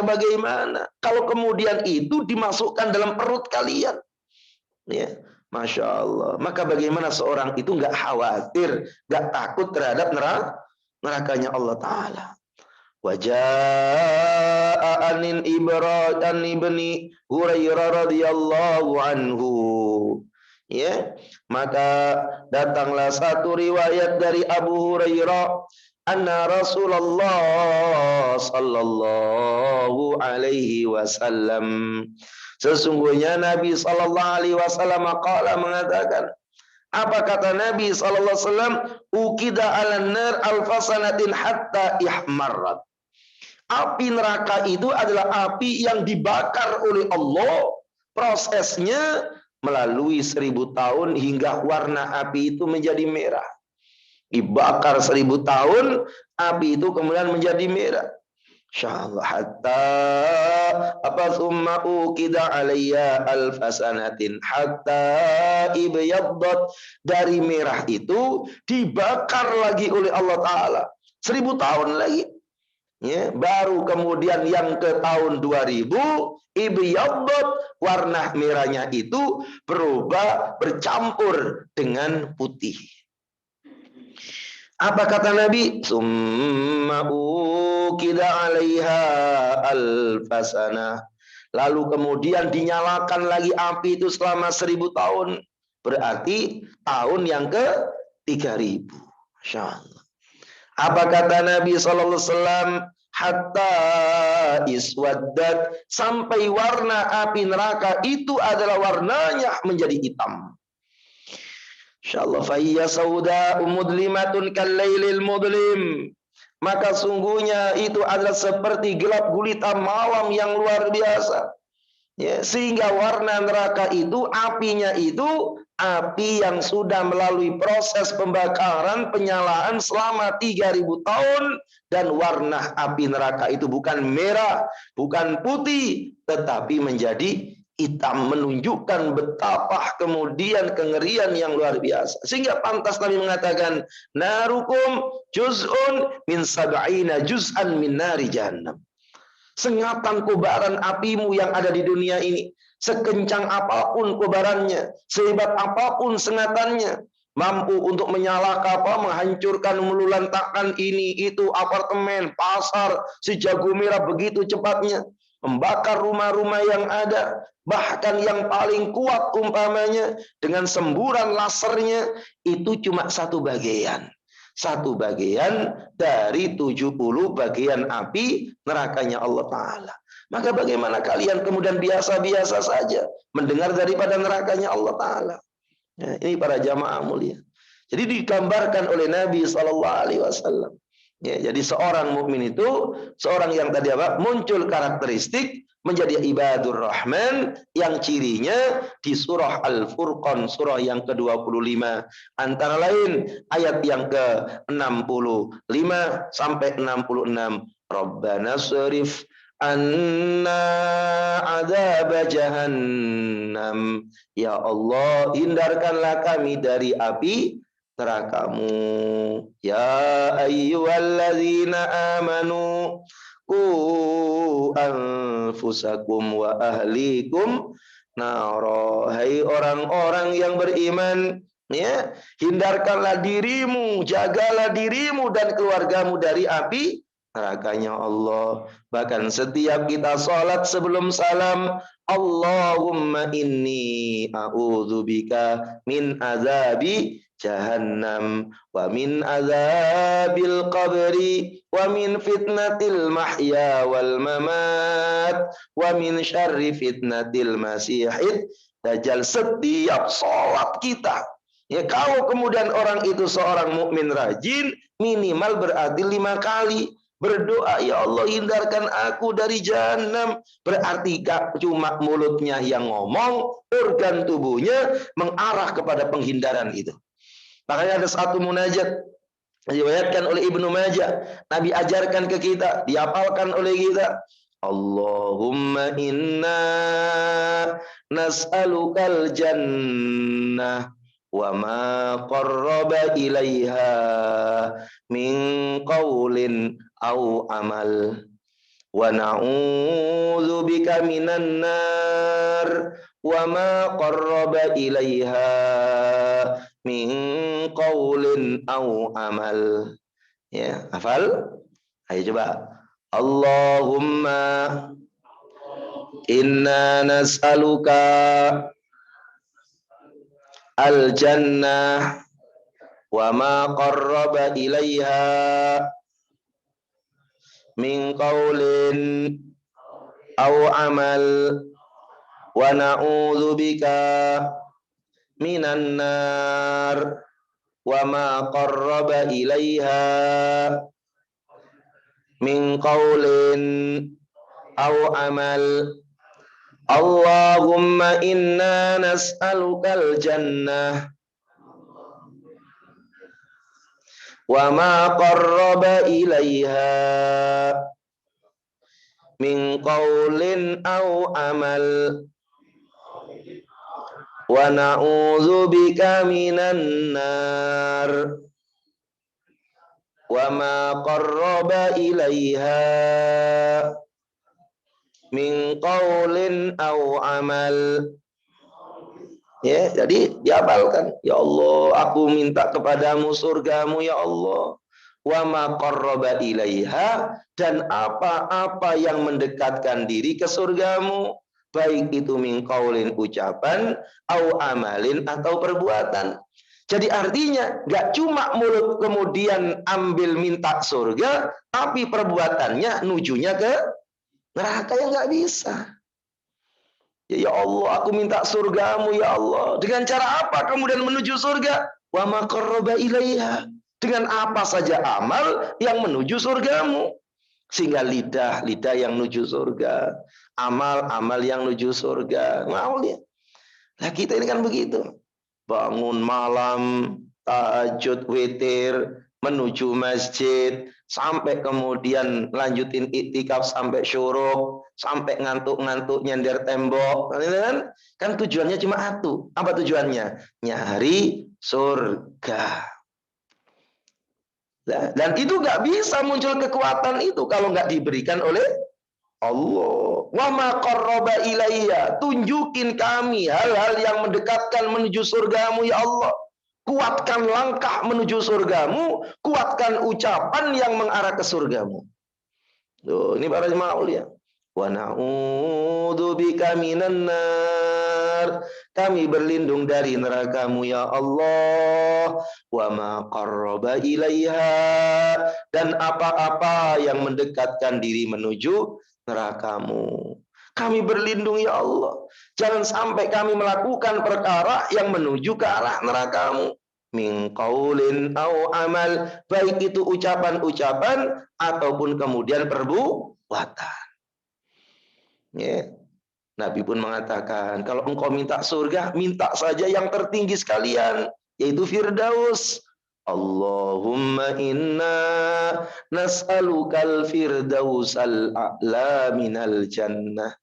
bagaimana kalau kemudian itu dimasukkan dalam perut kalian? Ya. Masya Allah. Maka bagaimana seorang itu nggak khawatir, nggak takut terhadap nerakanya Allah Ta'ala. Wajah anin Ibrahim ibni Hurairah radhiyallahu anhu. Ya, maka datanglah satu riwayat dari Abu Hurairah, anna Rasulullah sallallahu alaihi wasallam, sesungguhnya Nabi sallallahu alaihi wasallam qala, mengatakan, apa kata Nabi sallallahu alaihi wasallam, ukida 'alan nar alfasanatin hatta ihmarrat. Api neraka itu adalah api yang dibakar oleh Allah, prosesnya melalui 1000 tahun hingga warna api itu menjadi merah. Dibakar 1000 tahun, api itu kemudian menjadi merah. Insyaallah hatta summa ukida alayya alfasanatin hatta ibyaddat, dari merah itu dibakar lagi oleh Allah Ta'ala 1000 tahun lagi. Ya, baru kemudian yang ke tahun 2000 ibyaddat, warna merahnya itu berubah bercampur dengan putih. Apa kata Nabi? Summa ukida 'alaiha alfasana. Lalu kemudian dinyalakan lagi api itu selama 1000 tahun. Berarti tahun yang ke 3000. Masya Allah. Apa kata Nabi SAW? Hatta iswaddat, sampai warna api neraka itu adalah warnanya menjadi hitam. Insyaallah fayya sauda mudlimatun kalailil mudlim. Maka sungguhnya itu adalah seperti gelap gulita malam yang luar biasa. Ya, sehingga warna neraka itu, apinya itu api yang sudah melalui proses pembakaran, penyalaan selama 3000 tahun, dan warna api neraka itu bukan merah, bukan putih, tetapi menjadi hitam, menunjukkan betapa kemudian kengerian yang luar biasa. Sehingga pantas Nabi mengatakan, narukum juz'un min sab'ina juz'an min nari jahannam. Sengatan kobaran apimu yang ada di dunia ini, sekencang apapun kobarannya, sehebat apapun sengatannya, mampu untuk menyala kapal, menghancurkan, melulantakkan ini, itu, apartemen, pasar, si jago merah begitu cepatnya. membakar rumah-rumah yang ada, bahkan yang paling kuat umpamanya dengan semburan lasernya, itu cuma satu bagian. Satu bagian dari 70 bagian api nerakanya Allah Ta'ala. Maka bagaimana kalian kemudian biasa-biasa saja mendengar daripada nerakanya Allah Ta'ala? Ya, ini para jamaah mulia. Jadi digambarkan oleh Nabi SAW. Ya, jadi seorang mukmin itu, seorang yang tadi apa? Muncul karakteristik menjadi ibadur rahman yang cirinya di surah Al-Furqan, surah yang ke-25, antara lain ayat yang ke-65 sampai 66. Rabbana sharif anna adzab jahannam. Ya Allah, hindarkanlah kami dari api nerakamu. Ya ayyuhalladzina amanu anfusakum wa ahlikum naro. Hai orang-orang yang beriman, ya, hindarkanlah dirimu, jagalah dirimu dan keluargamu dari api nerakanya Allah. Bahkan setiap kita sholat sebelum salam, Allahumma inni a'udzubika min azabi jahannam wa min azabil qabri wa min fitnatil mahya wal mamat wa min syarri fitnatil masihid dajjal. Setiap sholat kita, ya, kalau kemudian orang itu seorang mukmin rajin, minimal berarti 5 kali berdoa, ya Allah hindarkan aku dari jahanam. Berarti gak cuma mulutnya yang ngomong, organ tubuhnya mengarah kepada penghindaran itu. Makanya ada satu munajat diriwayatkan oleh Ibnu Majah, Nabi ajarkan ke kita, dihafalkan oleh kita. Allahumma inna nas'alukal jannah wa ma qarraba ilaiha min qaulin au amal wa na'udzu bika minan nar wa ma qarraba ilaiha min qaulin au amal. Ya, hafal? Ayo coba. Allahumma inna nas'aluka al-jannah wa ma qarraba ilaiha min qaulin au amal wa na'udzu bika minan nar wa ma qarraba ilaiha min qaulin au amal. Allahumma inna nas'alukal jannah wa ma qarraba ilaiha min qaulin au amal wa na'udzu bika minan nar wa ma qarraba ilaiha min qaulin au amal. Ya, jadi dihafalkan. Ya Allah, aku minta kepadamu surgamu, ya Allah. Wa ma qarraba ilaiha, dan apa-apa yang mendekatkan diri ke surgamu, baik itu min qaulin ucapan, au amalin atau perbuatan. Jadi artinya nggak cuma mulut kemudian ambil minta surga, tapi perbuatannya nujunya ke neraka, yang nggak bisa. Ya Allah, aku minta surgamu ya Allah. Dengan cara apa kemudian menuju surga? Wa ma qarraba ilaiha. Dengan apa saja amal yang menuju surgamu. Sehingga lidah yang menuju surga. Amal yang menuju surga. Mau lihat. Nah kita ini kan begitu. Bangun malam, tahajud, witir, menuju masjid, sampai kemudian lanjutin iktikaf sampai syuruk, sampai ngantuk-ngantuk nyender tembok, kan tujuannya cuma satu. Apa tujuannya? Nyari surga. Dan itu nggak bisa muncul kekuatan itu kalau nggak diberikan oleh Allah. Wa ma qarraba ilayya, tunjukin kami hal-hal yang mendekatkan menuju surgamu ya Allah. Kuatkan langkah menuju surgamu, kuatkan ucapan yang mengarah ke surgamu. Tuh, ini para jemaah mulia. Wa na'udzubika minan nar. Kami berlindung dari neraka-Mu ya Allah. Wa ma qarraba ilaiha, dan apa-apa yang mendekatkan diri menuju neraka-Mu. Kami berlindung ya Allah. Jangan sampai kami melakukan perkara yang menuju ke arah neraka-Mu. Min qaulin au amal, baik itu ucapan-ucapan ataupun kemudian perbuatan. Ya. Nabi pun mengatakan, kalau engkau minta surga, minta saja yang tertinggi sekalian, yaitu Firdaus. Allahumma inna nas'alukal firdausal a'la minal jannah.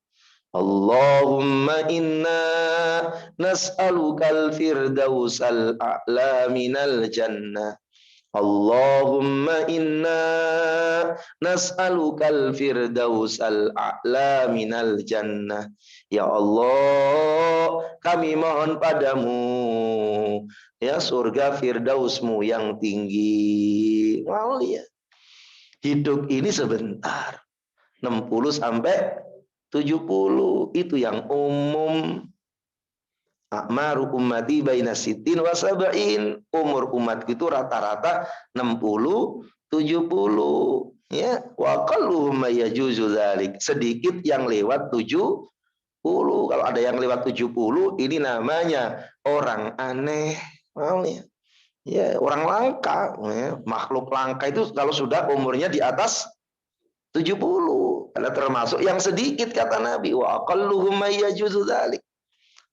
Allahumma inna nas'alukal firdausal a'la minal jannah. Allahumma inna nas'alukal firdausal a'la minal jannah. Ya Allah, kami mohon padamu ya surga firdausmu yang tinggi. Wow, ya. Hidup ini sebentar. 60 sampai 70 itu yang umum. A'maru ummati baina sittin wa sab'in. Umur umatku itu rata-rata 60 70 ya. Wa qalluhum yajuzu dzalik. Sedikit yang lewat 70. Kalau ada yang lewat 70 ini namanya orang aneh. Ya. Ya, orang langka, ya. Makhluk langka itu kalau sudah umurnya di atas 70. Karena termasuk yang sedikit kata Nabi, wa aqalluhum yajuzu dzalik.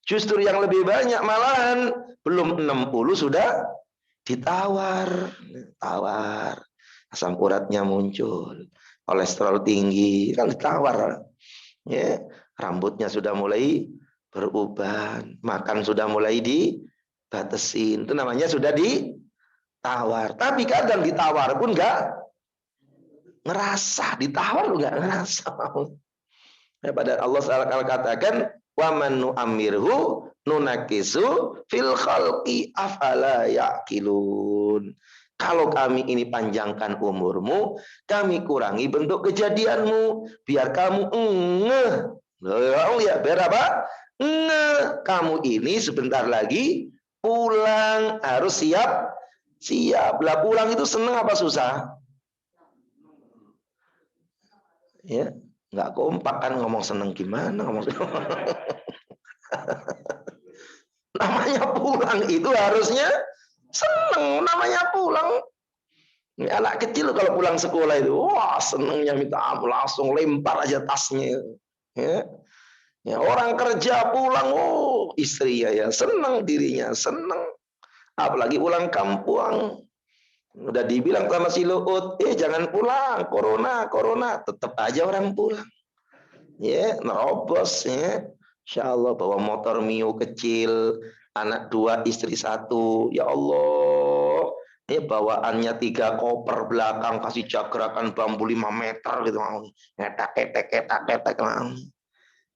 Justru yang lebih banyak malahan belum 60 sudah ditawar. Asam uratnya muncul, kolesterol tinggi, kan ditawar. Ya, rambutnya sudah mulai beruban, makan sudah mulai dibatasin. Itu namanya sudah ditawar. Tapi kadang ditawar pun enggak ngerasa, ditawar enggak ngerasa. Ya, pada Allah SWT katakan, wa man nu'ammirhu nunakisu fil khalqi afala ya'qilun. Kalau kami ini panjangkan umurmu, kami kurangi bentuk kejadianmu biar kamu ngeh. Ya, biar apa? Ngeh. Kamu ini sebentar lagi pulang, harus siap. Lah pulang itu senang apa susah? Ya, nggak kompak kan ngomong seneng gimana ngomong namanya pulang itu harusnya seneng, namanya pulang. Ini anak kecil kalau pulang sekolah itu wah senengnya minta ampun, langsung lempar aja tasnya ya. Ya, orang kerja pulang, oh istri ya seneng, dirinya seneng, apalagi pulang kampung. Udah dibilang sama si Luhut, jangan pulang, corona, tetap aja orang pulang. Ya, nerobos ya. Insya Allah bawa motor Mio kecil, anak 2, istri 1. Ya Allah, ya bawaannya 3 koper belakang, kasih jagrakan bambu 5 meter gitu mau. Ketek.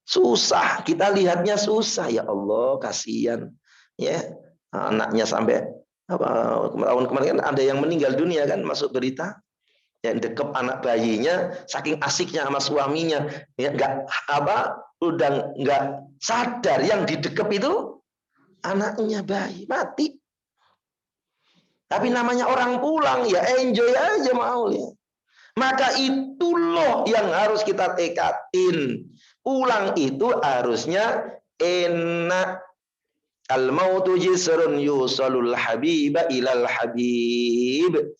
Susah, kita lihatnya susah. Ya Allah, kasihan. Ya, anaknya sampai tahun kemarin kan ada yang meninggal dunia kan, masuk berita. Yang dekep anak bayinya saking asiknya sama suaminya, ya udah nggak sadar yang didekep itu anaknya bayi mati. Tapi namanya orang pulang ya enjoy aja mau ya. Maka itu loh yang harus kita tekatin. Pulang itu harusnya enak. Al mautu jisrun yusalul habiba ilal habib.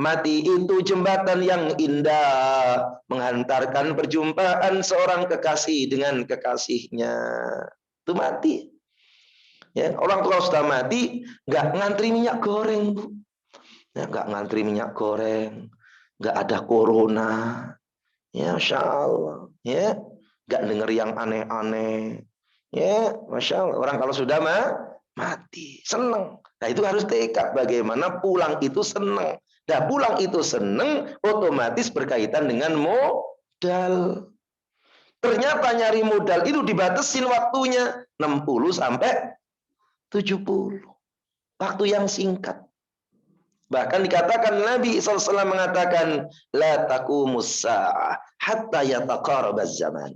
Mati itu jembatan yang indah, menghantarkan perjumpaan seorang kekasih dengan kekasihnya. Itu mati. Ya, orang tua sudah mati, nggak ngantri minyak goreng, Bu. Ya, nggak ngantri minyak goreng, nggak ada corona. Ya, Masya Allah. Ya, nggak denger yang aneh-aneh. Ya, Masya Allah. Orang kalau sudah mati, seneng. Nah, itu harus tekad bagaimana pulang itu seneng. Nah, pulang itu seneng, otomatis berkaitan dengan modal. Ternyata nyari modal itu dibatasin waktunya 60 sampai 70. Waktu yang singkat. Bahkan dikatakan Nabi SAW mengatakan, la taqumus sa'ah hatta yataqarabaz zaman.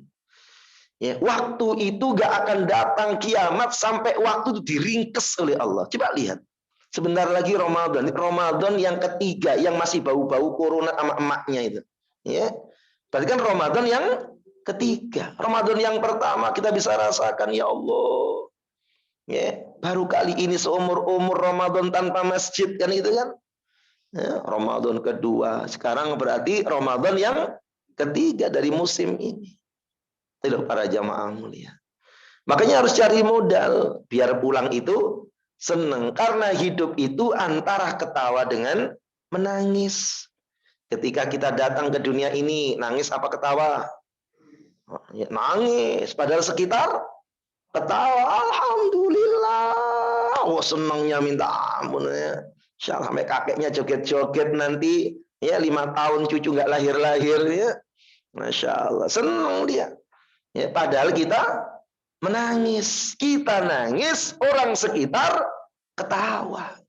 Ya, waktu itu gak akan datang kiamat sampai waktu itu diringkes oleh Allah. Coba lihat. Sebentar lagi Ramadan. Ramadan yang ketiga yang masih bau-bau corona sama emaknya itu. Ya. Berarti kan Ramadan yang ketiga. Ramadan yang pertama kita bisa rasakan, ya Allah. Ya, baru kali ini seumur-umur Ramadan tanpa masjid kan itu kan. Ya, Ramadan kedua. Sekarang berarti Ramadan yang ketiga dari musim ini. Itu para jamaah mulia. Makanya harus cari modal biar pulang itu senang. Karena hidup itu antara ketawa dengan menangis. Ketika kita datang ke dunia ini, nangis apa ketawa? Ya, nangis. Padahal sekitar ketawa. Alhamdulillah. Oh, senangnya minta ampun ya. Sampai kakeknya joget-joget nanti. Ya 5 tahun cucu nggak lahir-lahir ya. Masya Allah. Senang dia. Ya, padahal kita menangis. Kita nangis, orang sekitar ketawa.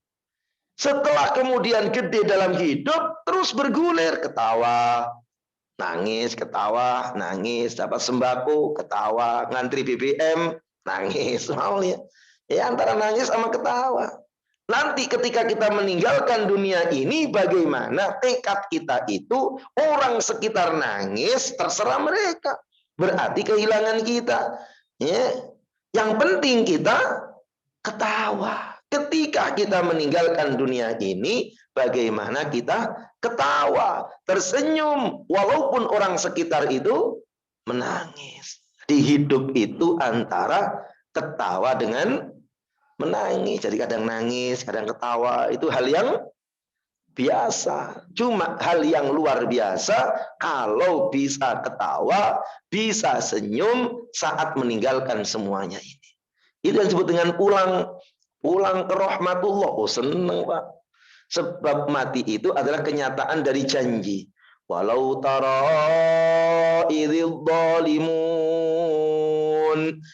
Setelah kemudian gede dalam hidup, terus bergulir. Ketawa, nangis, ketawa, nangis. Dapat sembako, ketawa. Ngantri BBM, nangis. Mau ya? Ya antara nangis sama ketawa. Nanti ketika kita meninggalkan dunia ini, bagaimana tekad kita itu, orang sekitar nangis, terserah mereka. Berarti kehilangan kita. Ya. Yang penting kita ketawa. Ketika kita meninggalkan dunia ini, bagaimana kita ketawa, tersenyum, walaupun orang sekitar itu menangis. Di hidup itu antara ketawa dengan menangis. Jadi kadang nangis, kadang ketawa. Itu hal yang biasa. Cuma hal yang luar biasa kalau bisa ketawa, bisa senyum saat meninggalkan semuanya ini. Itu yang disebut dengan pulang ke rahmatullah. Oh, seneng Pak. Sebab mati itu adalah kenyataan dari janji. Walau tara idzil zalimun.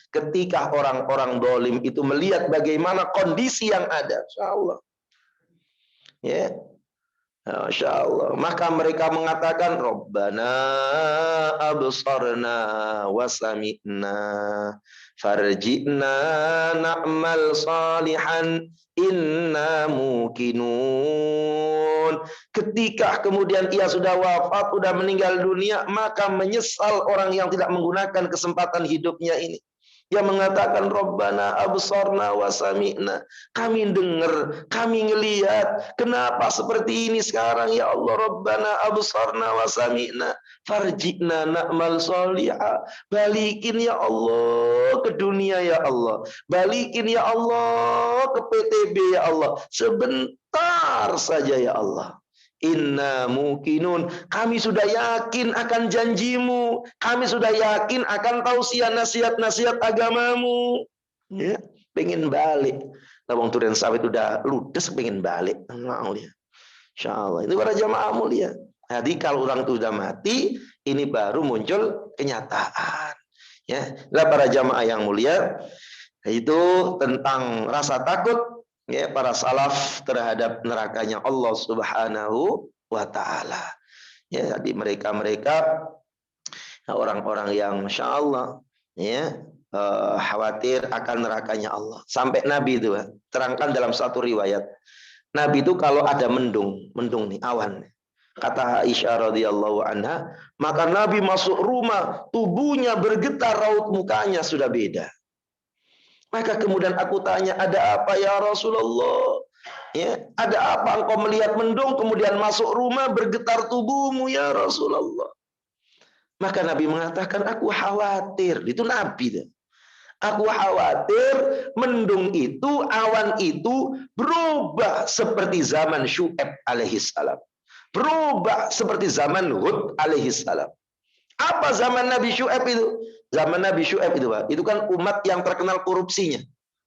Ketika orang-orang zalim itu melihat bagaimana kondisi yang ada. Insyaallah. Ya. Masya Allah. Maka mereka mengatakan Rabbana absarna wa sami'na farji'na na'mal salihan inna muqinun. Ketika kemudian ia sudah wafat, sudah meninggal dunia, maka menyesal orang yang tidak menggunakan kesempatan hidupnya ini. Yang mengatakan Rabbana absarna wa sami'na. Kami dengar, kami ngelihat. Kenapa seperti ini sekarang ya Allah? Rabbana absarna wa sami'na farji'na na'mal salihah. Balikin ya Allah ke dunia ya Allah. Balikin ya Allah ke PTB ya Allah. Sebentar saja ya Allah. Inna muqinun. Kami sudah yakin akan janjimu. Kami sudah yakin akan tausiah nasihat-nasihat agamamu. Ya, pengen balik. Lawang Duren Sawit udah ludes, pengen balik. Insyaallah. Itu para jamaah mulia. Jadi kalau orang itu sudah mati, ini baru muncul kenyataan. Ya, lah para jamaah yang mulia, itu tentang rasa takut ya para salaf terhadap nerakanya Allah Subhanahu wa taala. Ya, jadi mereka orang-orang yang Masya Allah ya khawatir akan nerakanya Allah. Sampai Nabi itu terangkan dalam satu riwayat. Nabi itu kalau ada mendung nih awan. Kata Aisyah radhiyallahu anha, maka Nabi masuk rumah, tubuhnya bergetar, raut mukanya sudah beda. Maka kemudian aku tanya, ada apa ya Rasulullah? Ya, ada apa engkau melihat mendung kemudian masuk rumah bergetar tubuhmu ya Rasulullah? Maka Nabi mengatakan, aku khawatir. Itu Nabi. Aku khawatir mendung itu, awan itu berubah seperti zaman Syu'aib alaihissalam. Berubah seperti zaman Hud alaihissalam. Apa zaman Nabi Syu'aib itu? Zaman Nabi Syu'aib itu, Pak. Itu kan umat yang terkenal korupsinya.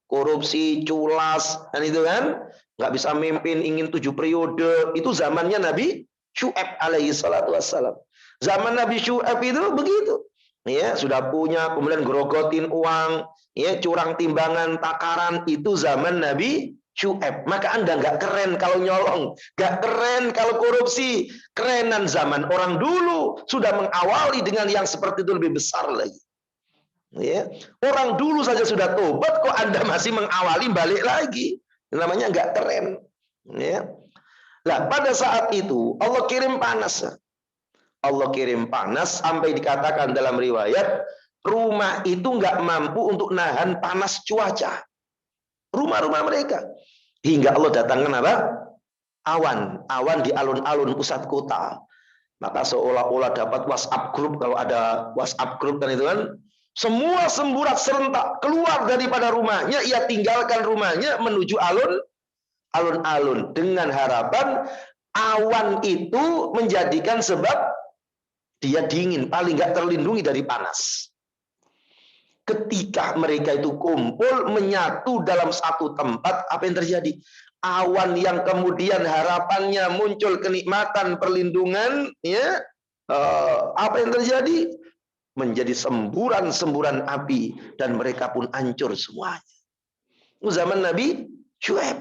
Korupsi, culas, dan itu kan nggak bisa mimpin, ingin 7 periode. Itu zamannya Nabi Syu'aib alaihi salatu wassalam. Zaman Nabi Syu'aib itu begitu. Ya, sudah punya, kemudian grogotin uang, ya, curang timbangan, takaran, itu zaman Nabi Syuaib. Maka Anda nggak keren kalau nyolong, nggak keren kalau korupsi. Kerenan zaman orang dulu sudah mengawali dengan yang seperti itu lebih besar lagi. Ya. Orang dulu saja sudah tobat, kok Anda masih mengawali balik lagi. Namanya nggak keren. Ya. Nah, pada saat itu Allah kirim panas. Allah kirim panas sampai dikatakan dalam riwayat, rumah itu nggak mampu untuk nahan panas cuaca. Rumah-rumah mereka. Hingga Allah datangkan apa? Awan. Awan di alun-alun pusat kota. Maka seolah-olah dapat WhatsApp group. Kalau ada WhatsApp group kan itu kan. Semua semburat serentak keluar daripada rumahnya. Ia tinggalkan rumahnya menuju alun-alun. Dengan harapan awan itu menjadikan sebab dia dingin. Paling nggak terlindungi dari panas. Ketika mereka itu kumpul menyatu dalam satu tempat, apa yang terjadi? Awan yang kemudian harapannya muncul kenikmatan perlindungan, ya, apa yang terjadi? Menjadi semburan-semburan api dan mereka pun hancur semuanya. Zaman Nabi Syuaib,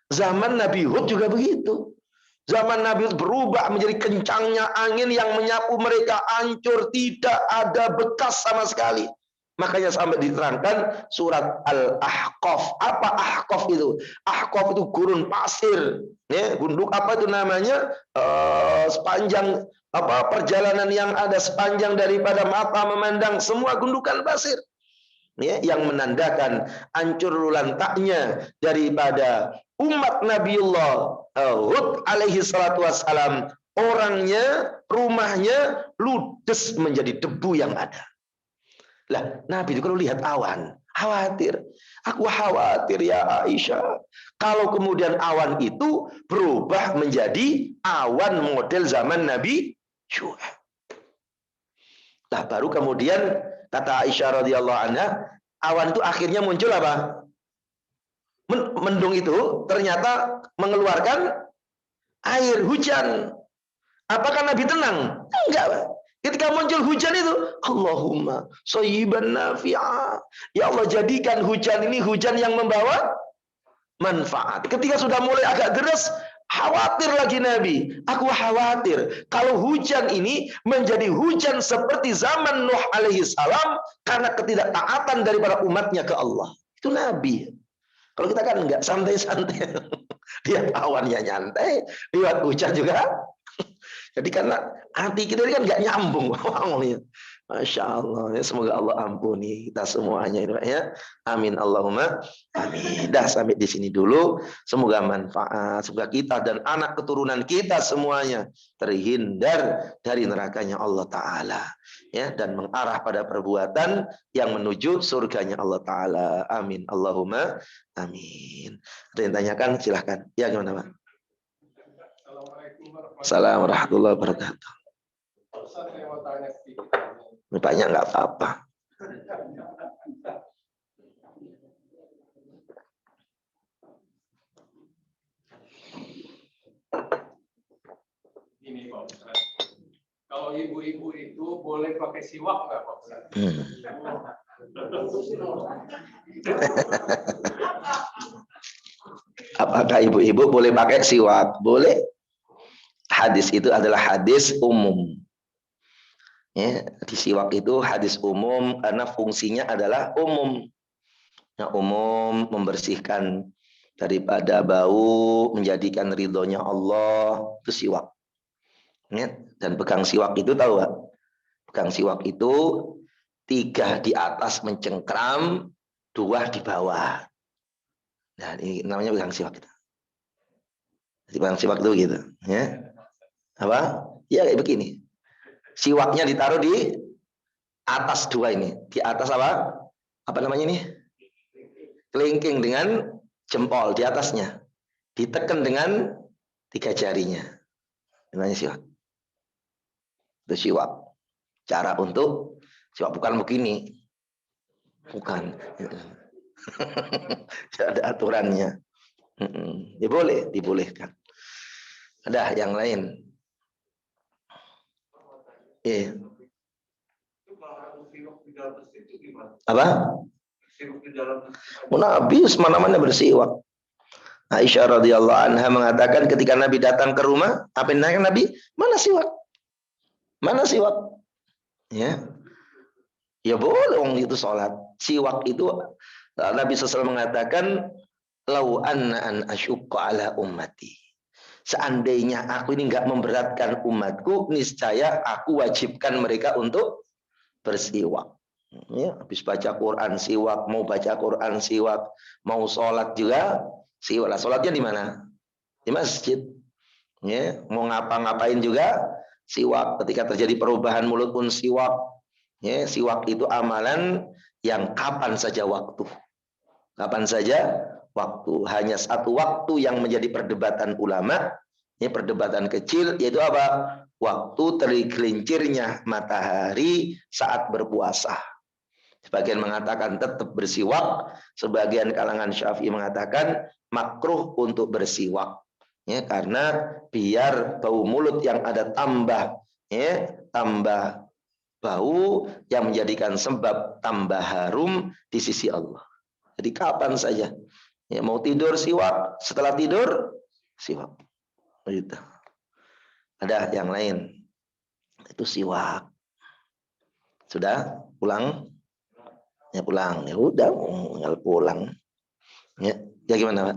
zaman Nabi Hud juga begitu. Zaman Nabi Hud berubah menjadi kencangnya angin yang menyapu mereka, hancur, tidak ada bekas sama sekali. Makanya sampai diterangkan surat Al-Ahqaf. Apa Ahqaf itu? Ahqaf itu gurun pasir. Ya, gunduk apa itu namanya? Sepanjang apa perjalanan yang ada sepanjang daripada mata memandang semua gundukan pasir. Ya, yang menandakan hancur lantaknya daripada umat Nabiullah Hud alaihi salatu wassalam. Orangnya, rumahnya ludes menjadi debu yang ada. Lah, Nabi itu kalau lihat awan, khawatir. Aku khawatir ya Aisyah. Kalau kemudian awan itu berubah menjadi awan model zaman Nabi Syuaib. Nah, baru kemudian kata Aisyah radhiyallahu anha, awan itu akhirnya muncul apa? Mendung itu ternyata mengeluarkan air hujan. Apakah Nabi tenang? Enggak, Pak. Ketika muncul hujan itu, Allahumma shayyiban nafi'a. Ya Allah, jadikan hujan ini hujan yang membawa manfaat. Ketika sudah mulai agak deras, khawatir lagi Nabi. Aku khawatir kalau hujan ini menjadi hujan seperti zaman Nuh alaihi salam karena ketidaktaatan daripada umatnya ke Allah. Itu Nabi. Kalau kita kan enggak, santai-santai. Lihat awannya nyantai, lihat hujan juga. Jadi karena hati kita ini kan nggak nyambung. Masya Allah. Ya, semoga Allah ampuni kita semuanya. Ya. Amin Allahumma. Amin. Dah sampai di sini dulu. Semoga manfaat. Semoga kita dan anak keturunan kita semuanya terhindar dari nerakanya Allah Ta'ala. Ya, dan mengarah pada perbuatan yang menuju surganya Allah Ta'ala. Amin Allahumma. Amin. Ada yang tanyakan? Silahkan. Ya gimana Pak? Assalamualaikum warahmatullahi wabarakatuh. Banyak nggak apa-apa. Ini Pak Ustaz, kalau ibu-ibu itu boleh pakai siwak nggak Pak Ustaz? Apakah ibu-ibu boleh pakai siwak? Boleh. Hadis itu adalah hadis umum. Ya, di siwak itu hadis umum karena fungsinya adalah umum. Yang umum membersihkan daripada bau, menjadikan ridhonya Allah, itu siwak. Ya, dan pegang siwak itu tahu Pak? Pegang siwak itu 3 di atas mencengkram, 2 di bawah. Nah, ini namanya pegang siwak itu. Pegang siwak itu gitu, ya. Apa? Ya kayak begini. Siwaknya ditaruh di atas 2 ini. Di atas apa? Apa namanya ini? Kelingking dengan jempol di atasnya. Ditekan dengan 3 jarinya. Namanya siwak. Itu siwak. Cara untuk siwak bukan begini. Bukan. Tidak ada aturannya. Ya boleh, dibolehkan. Ada yang lain? Iya. Apa? Nabi semana-mana bersiwak. Aisyah radhiyallahu anha mengatakan ketika Nabi datang ke rumah, apa yang nanya Nabi? Mana siwak? Mana siwak? Ya, ya boleh orang itu sholat. Siwak itu Nabi SAW mengatakan, lau anna an asyukka ala ummati. Seandainya aku ini nggak memberatkan umatku, niscaya aku wajibkan mereka untuk bersiwak. Ya, habis baca Quran siwak, mau baca Quran siwak, mau sholat juga siwak. Lah, sholatnya di mana? Di masjid. Ya, mau ngapa-ngapain juga siwak. Ketika terjadi perubahan mulut pun siwak. Ya, siwak itu amalan yang kapan saja waktu. Kapan saja waktu. Hanya satu waktu yang menjadi perdebatan ulama. Ini perdebatan kecil, yaitu apa? Waktu tergelincirnya matahari saat berpuasa. Sebagian mengatakan tetap bersiwak, sebagian kalangan Syafi'i mengatakan makruh untuk bersiwak. Ya, karena biar bau mulut yang ada tambah, ya, tambah bau yang menjadikan sebab tambah harum di sisi Allah. Jadi kapan saja, ya, mau tidur siwak, setelah tidur siwak. Begitu. Ada yang lain, itu siwak. Sudah pulang? Ya pulang. Ya udah, tinggal pulang. Ya, ya gimana, Pak?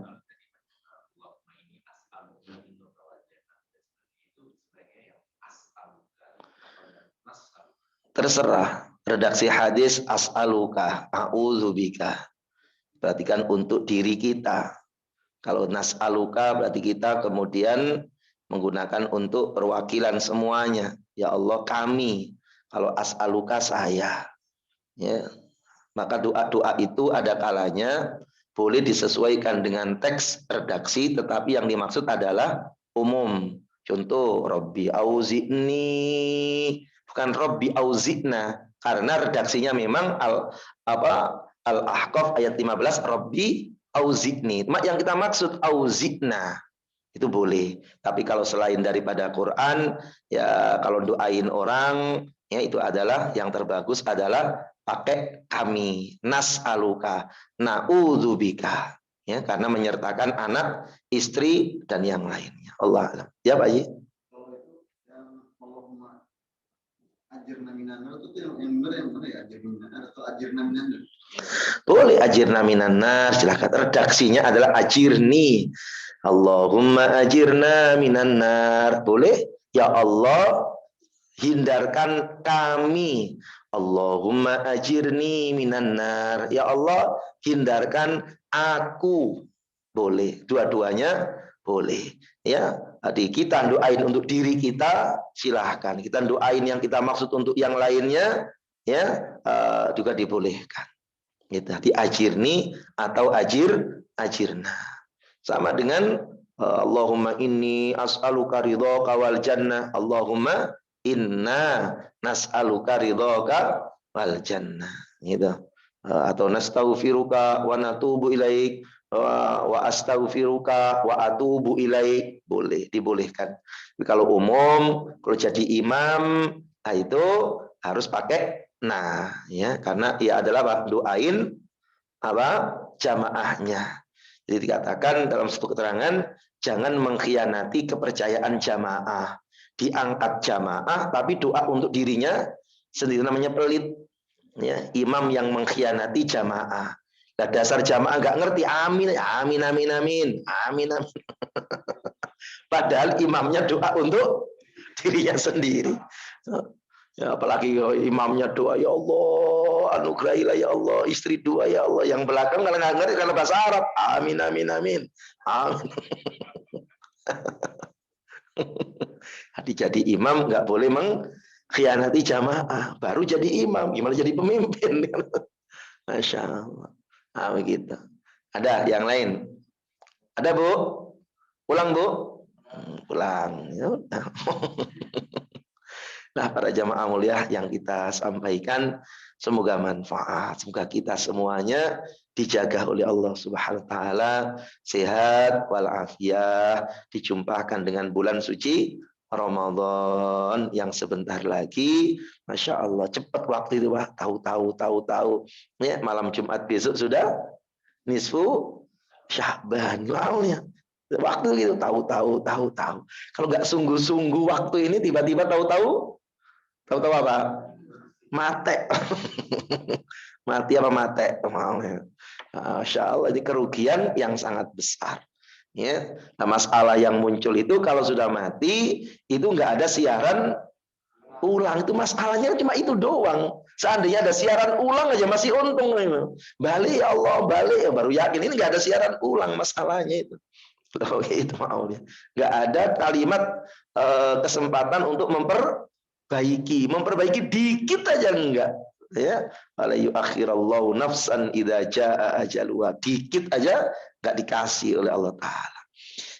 Terserah. Redaksi hadis as'aluka, a'udzubika. Berarti kan untuk diri kita. Kalau nas'aluka berarti kita kemudian menggunakan untuk perwakilan semuanya. Ya Allah kami. Kalau as'aluka saya. Ya. Maka doa-doa itu ada kalanya boleh disesuaikan dengan teks redaksi, tetapi yang dimaksud adalah umum. Contoh, Robbi auzi'ni, bukan Robbi auzikna, karena redaksinya memang Al-Ahqaf ayat 15, Robbi auzi'ni. Yang kita maksud auzikna itu boleh. Tapi kalau selain daripada Quran, ya kalau doain orang, ya itu adalah yang terbagus adalah pakai kami, nas'aluka, na'udzubika. Ya, karena menyertakan anak, istri, dan yang lainnya. Allah alam. Ya Pak Haji? Kalau itu yang Allahumma ajirna minan nar itu yang benar yang mana ya, ajirna minan nar atau ajirna minan nar? Boleh ajirna minan nar, silakan. Redaksinya adalah ajirni. Allahumma ajirna minan nar. Boleh? Ya Allah, hindarkan kami. Allahumma ajirni minan nar. Ya Allah, hindarkan aku. Boleh. Dua-duanya boleh. Ya, tadi kita doain untuk diri kita, silahkan. Kita doain yang kita maksud untuk yang lainnya, ya, juga dibolehkan. Gitu. Diajirni atau ajirna. Sama dengan Allahumma inni as'aluka ridhaka wal jannah. Allahumma inna nas'aluka ridhaka wal jannah. Gitu. Atau nastaghfiruka wa natubu ilaik wa astaghfiruka wa atubu ilaik. Boleh, dibolehkan. Tapi kalau umum, kalau jadi imam, nah itu harus pakai nah, ya, karena ia adalah apa? Doain apa? Jamaahnya. Jadi dikatakan dalam satu keterangan, jangan mengkhianati kepercayaan jamaah. Diangkat jamaah, tapi doa untuk dirinya sendiri, namanya pelit. Ya, imam yang mengkhianati jamaah. Nah, dasar jamaah nggak ngerti, amin, amin, amin, amin, amin, amin. Padahal imamnya doa untuk dirinya sendiri. Ya, apalagi imamnya doa, ya Allah, anugerahilah ya Allah, istri dua ya Allah. Yang belakang kalau nggak ngerti kalau bahasa Arab, amin, amin, amin, amin. Jadi imam nggak boleh mengkhianati jamaah. Baru jadi imam, gimana jadi pemimpin? Masya Allah. Nah, begitu. Ada yang lain? Ada Bu? Pulang Bu? Pulang. Ya udah. Nah, para jamaah mulia yang kita sampaikan semoga manfaat, semoga kita semuanya dijaga oleh Allah Subhanahu wa taala, sehat walafiat, dijumpakan dengan bulan suci Ramadan yang sebentar lagi. Masya Allah, cepat waktu itu, Pak. Tahu. Ya, malam Jumat besok sudah nisfu Sya'ban launya. Waktu gitu tahu. Kalau nggak sungguh-sungguh waktu ini tiba-tiba tahu apa? Mate. Mati apa mate? Masya Allah, ini kerugian yang sangat besar. Ya, nah, masalah yang muncul itu kalau sudah mati itu nggak ada siaran ulang. Itu masalahnya cuma itu doang. Seandainya ada siaran ulang aja masih untung. Balik ya Allah, balik ya baru yakin. Ini nggak ada siaran ulang masalahnya itu. Loh, itu maunya. Nggak ada kalimat kesempatan untuk memperbaiki dikit aja enggak. Ya, wala yuakhirallahu nafsan idza jaa ajaluha. Dikit aja nggak dikasih oleh Allah Taala.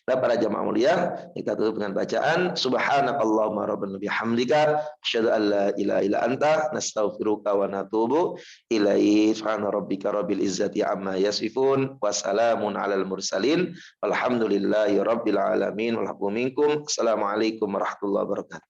Nah, para jamaah mulia, kita tutup dengan bacaan subhanakallahumma rabbana bihamdika asyhadu an la ilaha illa anta nastaghfiruka wa natubu ilaihi. Subhana rabbika rabbil izzati amma yasifun wa salamun alal mursalin walhamdulillahi rabbil alamin. Walhaqqu minkum. Assalamualaikum warahmatullahi wabarakatuh.